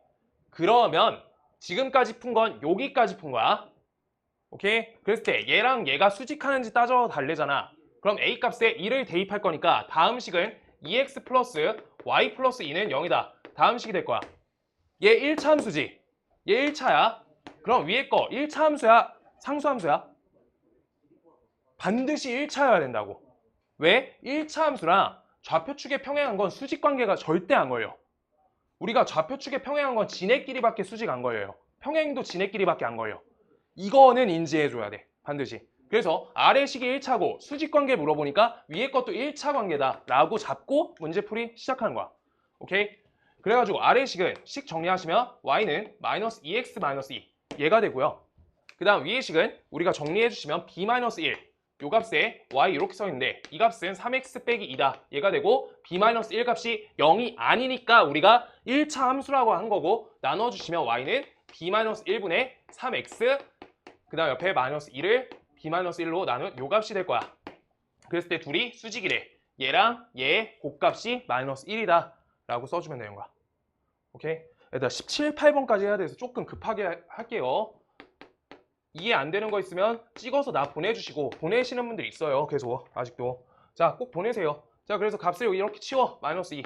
그러면 지금까지 푼 건 여기까지 푼 거야. 오케이? 그랬을 때 얘랑 얘가 수직하는지 따져 달래잖아. 그럼 a 값에 2를 대입할 거니까 다음 식은 2x 플러스 y 플러스 2는 0이다. 다음 식이 될 거야. 얘 1차 함수지. 얘 1차야. 그럼 위에 거 1차 함수야? 상수 함수야? 반드시 1차여야 된다고. 왜? 1차 함수랑 좌표축에 평행한 건 수직 관계가 절대 안 걸려. 우리가 좌표축에 평행한 건 지네끼리밖에 수직 안 걸려요. 평행도 지네끼리밖에 안 걸려. 이거는 인지해줘야 돼. 반드시. 그래서 아래식이 1차고 수직관계 물어보니까 위에 것도 1차 관계다 라고 잡고 문제풀이 시작하는 거야. 오케이? 그래가지고 아래식은 식 정리하시면 y는 마이너스 2x 마이너스 2 얘가 되고요. 그 다음 위의 식은 우리가 정리해주시면 b 마이너스 1 요 값에 y 이렇게 써있는데 이 값은 3x 빼기 2다 얘가 되고 b 마이너스 1 값이 0이 아니니까 우리가 1차 함수라고 한 거고 나눠주시면 y는 b 마이너스 1분의 3x 그 다음 옆에 마이너스 2를 b-1로 나눈 요 값이 될 거야. 그랬을 때 둘이 수직이래. 얘랑 얘의 곱값이 마이너스 1이다 라고 써주면 되는 거야. 오케이? 얘들아 17, 8번까지 해야 돼서 조금 급하게 할게요. 이해 안 되는 거 있으면 찍어서 나 보내주시고 보내시는 분들 있어요. 계속 아직도. 자, 꼭 보내세요. 자, 그래서 값을 여기 이렇게 치워. 마이너스 2.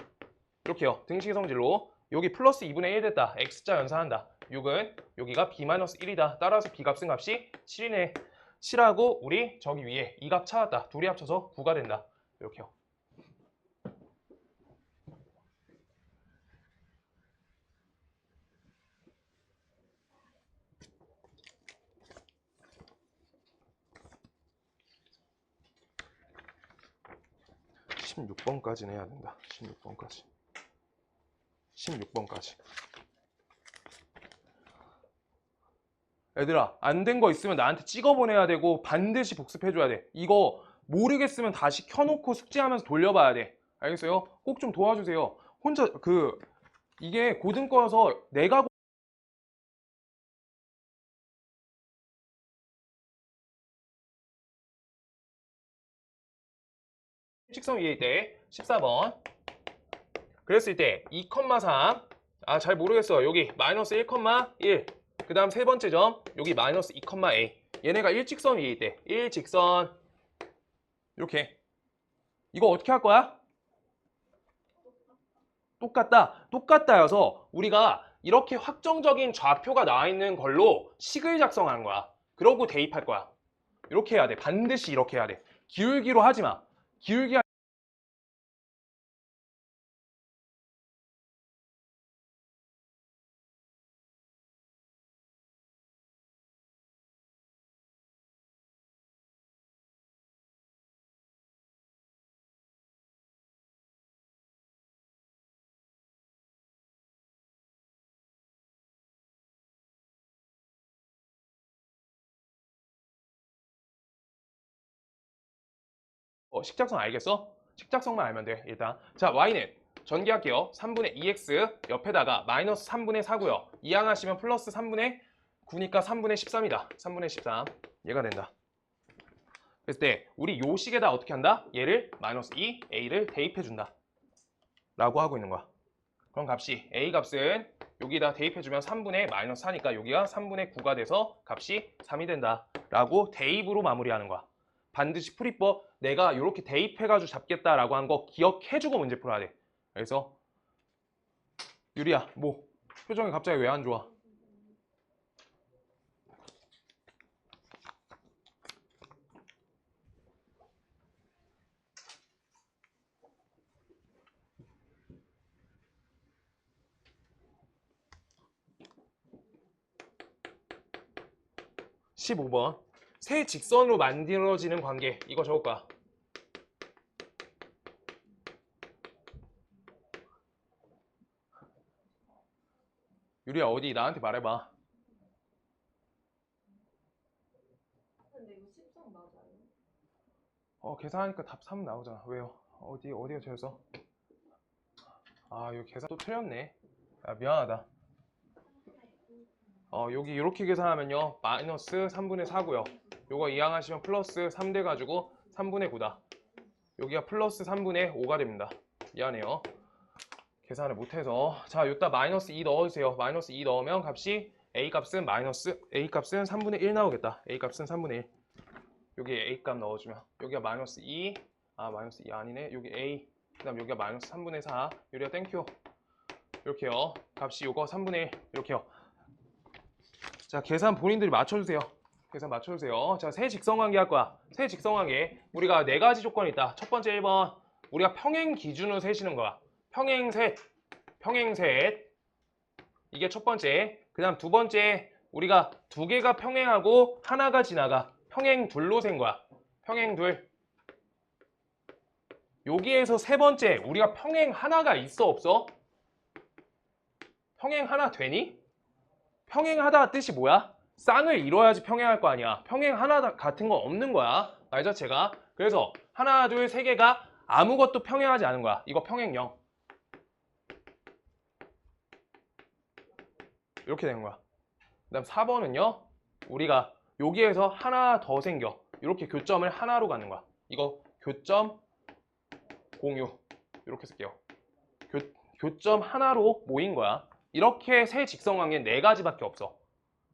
이렇게요. 등식의 성질로. 여기 플러스 2분의 1 됐다. x자 연산한다. 6은 여기가 b-1이다. 따라서 b값은 값이 7이네. 7하고 우리 저기 위에 이 값 찾았다. 둘이 합쳐서 9가 된다. 이렇게요. (16번까지는) 해야 된다. 16번까지. 16번까지. 얘들아 안 된 거 있으면 나한테 찍어 보내야 되고 반드시 복습해 줘야 돼. 이거 모르겠으면 다시 켜놓고 숙제하면서 돌려봐야 돼. 알겠어요? 꼭 좀 도와주세요. 혼자 이게 고등 거여서 내가 직선 위에 때 14번 그랬을 때 2,3 아 잘 모르겠어. 여기 마이너스 1,1 그 다음 세 번째 점 여기 마이너스 2,a 얘네가 일직선 위에 있대. 일직선 이렇게 이거 어떻게 할 거야? 똑같다. 똑같다여서 우리가 이렇게 확정적인 좌표가 나와 있는 걸로 식을 작성하는 거야. 그러고 대입할 거야. 이렇게 해야 돼. 반드시 이렇게 해야 돼. 기울기로 하지 마. 기울기 식작성 알겠어? 식작성만 알면 돼. 일단 자 y는 전개할게요. 3분의 2x 옆에다가 마이너스 3분의 4고요. 이항하시면 플러스 3분의 9니까 3분의 13이다. 3분의 13 얘가 된다. 그랬을 때 우리 요 식에다 어떻게 한다? 얘를 마이너스 2a를 대입해준다 라고 하고 있는 거야. 그럼 값이 a 값은 여기다 대입해주면 3분의 마이너스 4니까 여기가 3분의 9가 돼서 값이 3이 된다 라고 대입으로 마무리하는 거야. 반드시 풀이법 내가 이렇게 대입해가지고 잡겠다라고 한 거 기억해주고 문제 풀어야 돼. 그래서 유리야 뭐 표정이 갑자기 왜 안 좋아? 15번 세 직선으로 만들어지는 관계 이거 적을 거야. 유리야 어디 나한테 말해봐. 근데 이거 13 맞아요? 계산하니까 답 3 나오잖아. 왜요? 어디가 틀렸어? 아, 여기 계산 또 틀렸네. 야, 미안하다. 여기 이렇게 계산하면요. 마이너스 3분의 4고요. 요거 이항하시면 플러스 3 돼가지고 3분의 9다. 여기가 플러스 3분의 5가 됩니다. 미안해요. 계산을 못해서. 자, 여기다 마이너스 2 넣어주세요. 마이너스 2 넣으면 값이 A 값은 3분의 1 나오겠다. A 값은 3분의 1. 여기 A 값 넣어주면 여기가 마이너스 2. 마이너스 2 아니네. 여기 A. 그 다음 여기가 마이너스 3분의 4. 요리가 땡큐. 이렇게요. 값이 요거 3분의 1. 이렇게요. 자, 계산 본인들이 맞춰주세요. 계산 맞춰주세요. 자, 세 직선관계 할 거야. 세 직선관계. 우리가 네 가지 조건이 있다. 첫 번째 1번. 우리가 평행 기준으로 세시는 거야. 평행셋. 이게 첫 번째. 그 다음 두 번째. 우리가 두 개가 평행하고 하나가 지나가. 평행둘로 센 거야. 평행둘. 여기에서 세 번째. 우리가 평행 하나가 있어 없어? 평행 하나 되니? 평행하다 뜻이 뭐야? 쌍을 이뤄야지 평행할 거 아니야. 평행하나 같은 거 없는 거야. 말 자체가. 그래서 하나, 둘, 세 개가 아무것도 평행하지 않은 거야. 이거 평행 0. 이렇게 되는 거야. 그 다음 4번은요. 우리가 여기에서 하나 더 생겨. 이렇게 교점을 하나로 가는 거야. 이거 교점 공유. 이렇게 쓸게요. 교점 하나로 모인 거야. 이렇게 세 직선관계는 네 가지밖에 없어.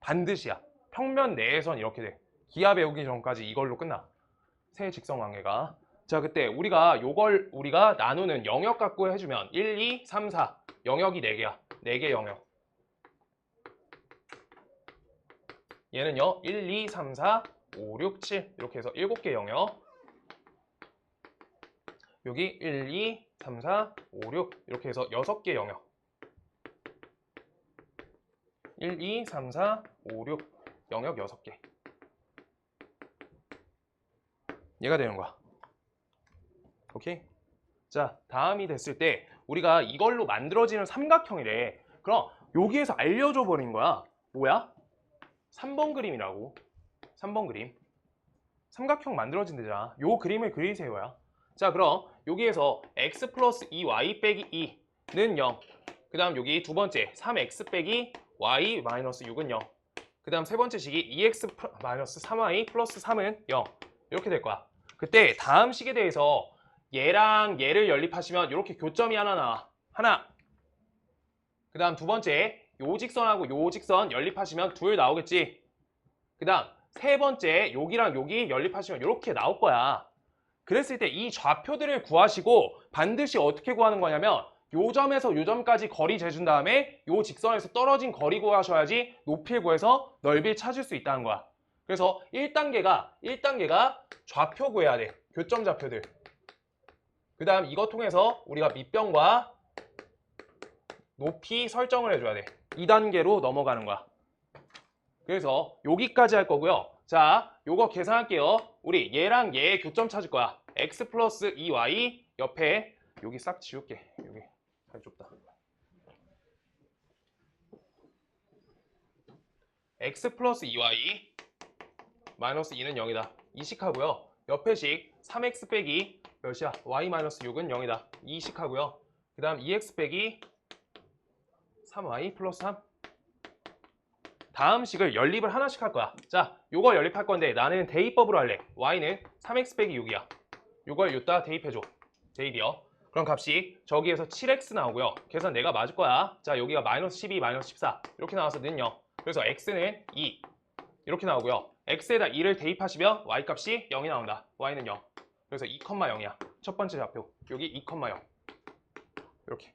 반드시야. 평면 내에선 이렇게 돼. 기하 배우기 전까지 이걸로 끝나. 세 직선관계가. 자, 그때 요걸 우리가 나누는 영역 갖고 해주면 1, 2, 3, 4. 영역이 4개야. 4개 영역. 얘는요. 1, 2, 3, 4, 5, 6, 7. 이렇게 해서 7개 영역. 여기 1, 2, 3, 4, 5, 6. 이렇게 해서 6개 영역. 1, 2, 3, 4, 5, 6 영역 6개. 얘가 되는 거야. 오케이? 자, 다음이 됐을 때 우리가 이걸로 만들어지는 삼각형이래. 그럼 여기에서 알려줘 버린 거야. 뭐야? 3번 그림이라고. 3번 그림. 삼각형 만들어진대잖아. 요 그림을 그리세요야. 자, 그럼 여기에서 x 플러스 2y 빼기 2는 0. 그 다음 여기 두 번째 3x 빼기 y 마이너스 6은 0. 그 다음 세 번째 식이 2x 마이너스 3y 플러스 3은 0. 이렇게 될 거야. 그때 다음 식에 대해서 얘랑 얘를 연립하시면 이렇게 교점이 하나 나와. 하나. 그 다음 두 번째 요 직선하고 요 직선 연립하시면 둘 나오겠지. 그 다음 세 번째 여기랑 여기 연립하시면 이렇게 나올 거야. 그랬을 때 이 좌표들을 구하시고 반드시 어떻게 구하는 거냐면 요 점에서 요 점까지 거리 재준 다음에 요 직선에서 떨어진 거리 구하셔야지 높이를 구해서 넓이를 찾을 수 있다는 거야. 그래서 1단계가 좌표 구해야 돼. 교점 좌표들. 그 다음 이거 통해서 우리가 밑변과 높이 설정을 해줘야 돼. 2단계로 넘어가는 거야. 그래서 여기까지 할 거고요. 자, 요거 계산할게요. 우리 얘랑 얘의 교점 찾을 거야. x 플러스 2y 옆에 여기 싹 지울게. 여기 잘 좁다. x 플러스 2y 마이너스 2는 0이다. 이식하고요. 옆에 식 3x 빼기 몇이야? y 마이너스 6은 0이다. 이식하고요. 그 다음 2x 빼기 3y 플러스 3. 다음 식을 연립을 하나씩 할 거야. 자, 요거 연립할 건데 나는 대입법으로 할래. y는 3x 빼기 6이야. 요걸 여기다 대입해줘. 대입이요. 그럼 값이 저기에서 7x 나오고요. 계산 내가 맞을 거야. 자, 여기가 마이너스 12, 마이너스 14 이렇게 나와서 는 0. 그래서 x는 2 이렇게 나오고요. x에다 2를 대입하시면 y 값이 0이 나온다. y는 0. 그래서 2,0이야. 첫 번째 좌표. 여기 2,0. 이렇게.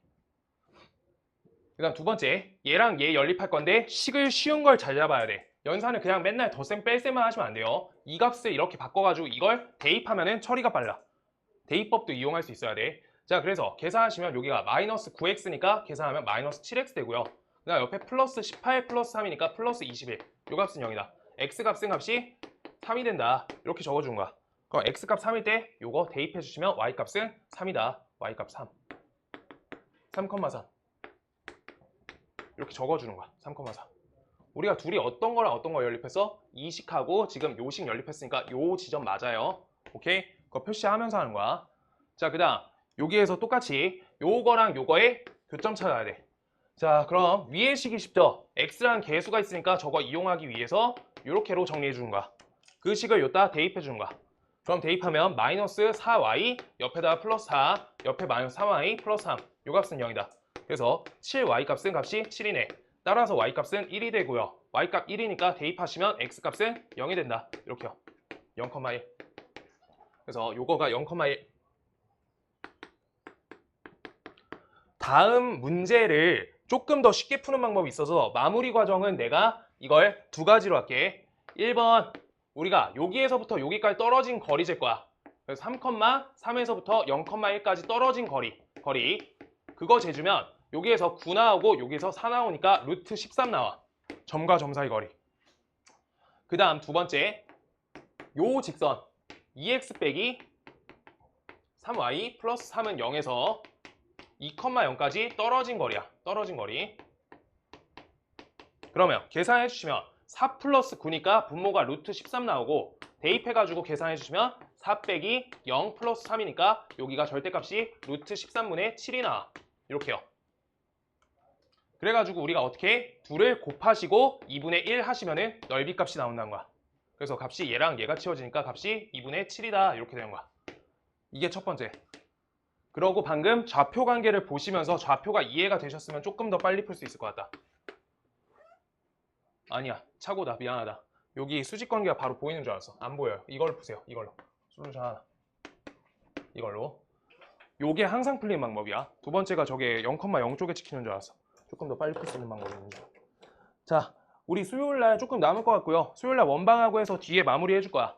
그 다음 두 번째, 얘랑 얘 연립할 건데 식을 쉬운 걸 잘 잡아야 돼. 연산은 그냥 맨날 덧셈 뺄셈만 하시면 안 돼요. 이 값을 이렇게 바꿔가지고 이걸 대입하면은 처리가 빨라. 대입법도 이용할 수 있어야 돼. 자, 그래서 계산하시면 여기가 마이너스 9x니까 계산하면 마이너스 7x 되고요. 그 다음 옆에 플러스 18 플러스 3이니까 플러스 21. 요 값은 0이다. x 값은 값이 3이 된다. 이렇게 적어준 거야. 그럼 x 값 3일 때 요거 대입해 주시면 y 값은 3이다. y 값 3. 3,3. 이렇게 적어주는 거야. 3,4. 우리가 둘이 어떤 거랑 어떤 거 연립했어? 이 식하고 지금 요 식 연립했으니까 요 지점 맞아요. 오케이? 그거 표시하면서 하는 거야. 자, 그 다음 여기에서 똑같이 요거랑 요거의 교점 찾아야 돼. 자, 그럼 위에 식이 쉽죠? x라는 개수가 있으니까 저거 이용하기 위해서 요렇게로 정리해 주는 거야. 그 식을 여기다 대입해 주는 거야. 그럼 대입하면 마이너스 4y 옆에다가 플러스 4 옆에 마이너스 3y 플러스 3 요 값은 0이다. 그래서 7y 값은 값이 7이네. 따라서 y 값은 1이 되고요. y 값 1이니까 대입하시면 x 값은 0이 된다. 이렇게요. 0,1. 그래서 요거가 0,1. 다음 문제를 조금 더 쉽게 푸는 방법이 있어서 마무리 과정은 내가 이걸 두 가지로 할게. 1번 우리가 여기에서부터 여기까지 떨어진 거리 잴 거야. 그래서 3,3에서부터 0,1까지 떨어진 거리 그거 재주면 여기에서 9 나오고 여기에서 4 나오니까 루트 13 나와. 점과 점 사이 거리. 그 다음 두 번째 요 직선 2x 빼기 3y 플러스 3은 0에서 2,0까지 떨어진 거리야. 떨어진 거리. 그러면 계산해 주시면 4 플러스 9니까 분모가 루트 13 나오고 대입해가지고 계산해 주시면 4 빼기 0 플러스 3이니까 여기가 절대값이 루트 13분의 7이 나와. 이렇게요. 그래가지고 우리가 어떻게 둘을 곱하시고 2분의 1 하시면은 넓이 값이 나온다는 거야. 그래서 값이 얘랑 얘가 치워지니까 값이 2분의 7이다. 이렇게 되는 거야. 이게 첫 번째. 그러고 방금 좌표 관계를 보시면서 좌표가 이해가 되셨으면 조금 더 빨리 풀 수 있을 것 같다. 아니야, 착오다. 미안하다. 여기 수직 관계가 바로 보이는 줄 알았어. 안 보여요. 이걸로 푸세요. 이걸로. 솔루션 하나. 이걸로. 요게 항상 풀리는 방법이야. 두 번째가 저게 0,0 쪽에 찍히는 줄 알았어. 조금 더 빨리 풀 수 있는 방법이 있는지. 자, 우리 수요일날 조금 남을 것 같고요. 수요일날 원방하고 해서 뒤에 마무리 해줄 거야.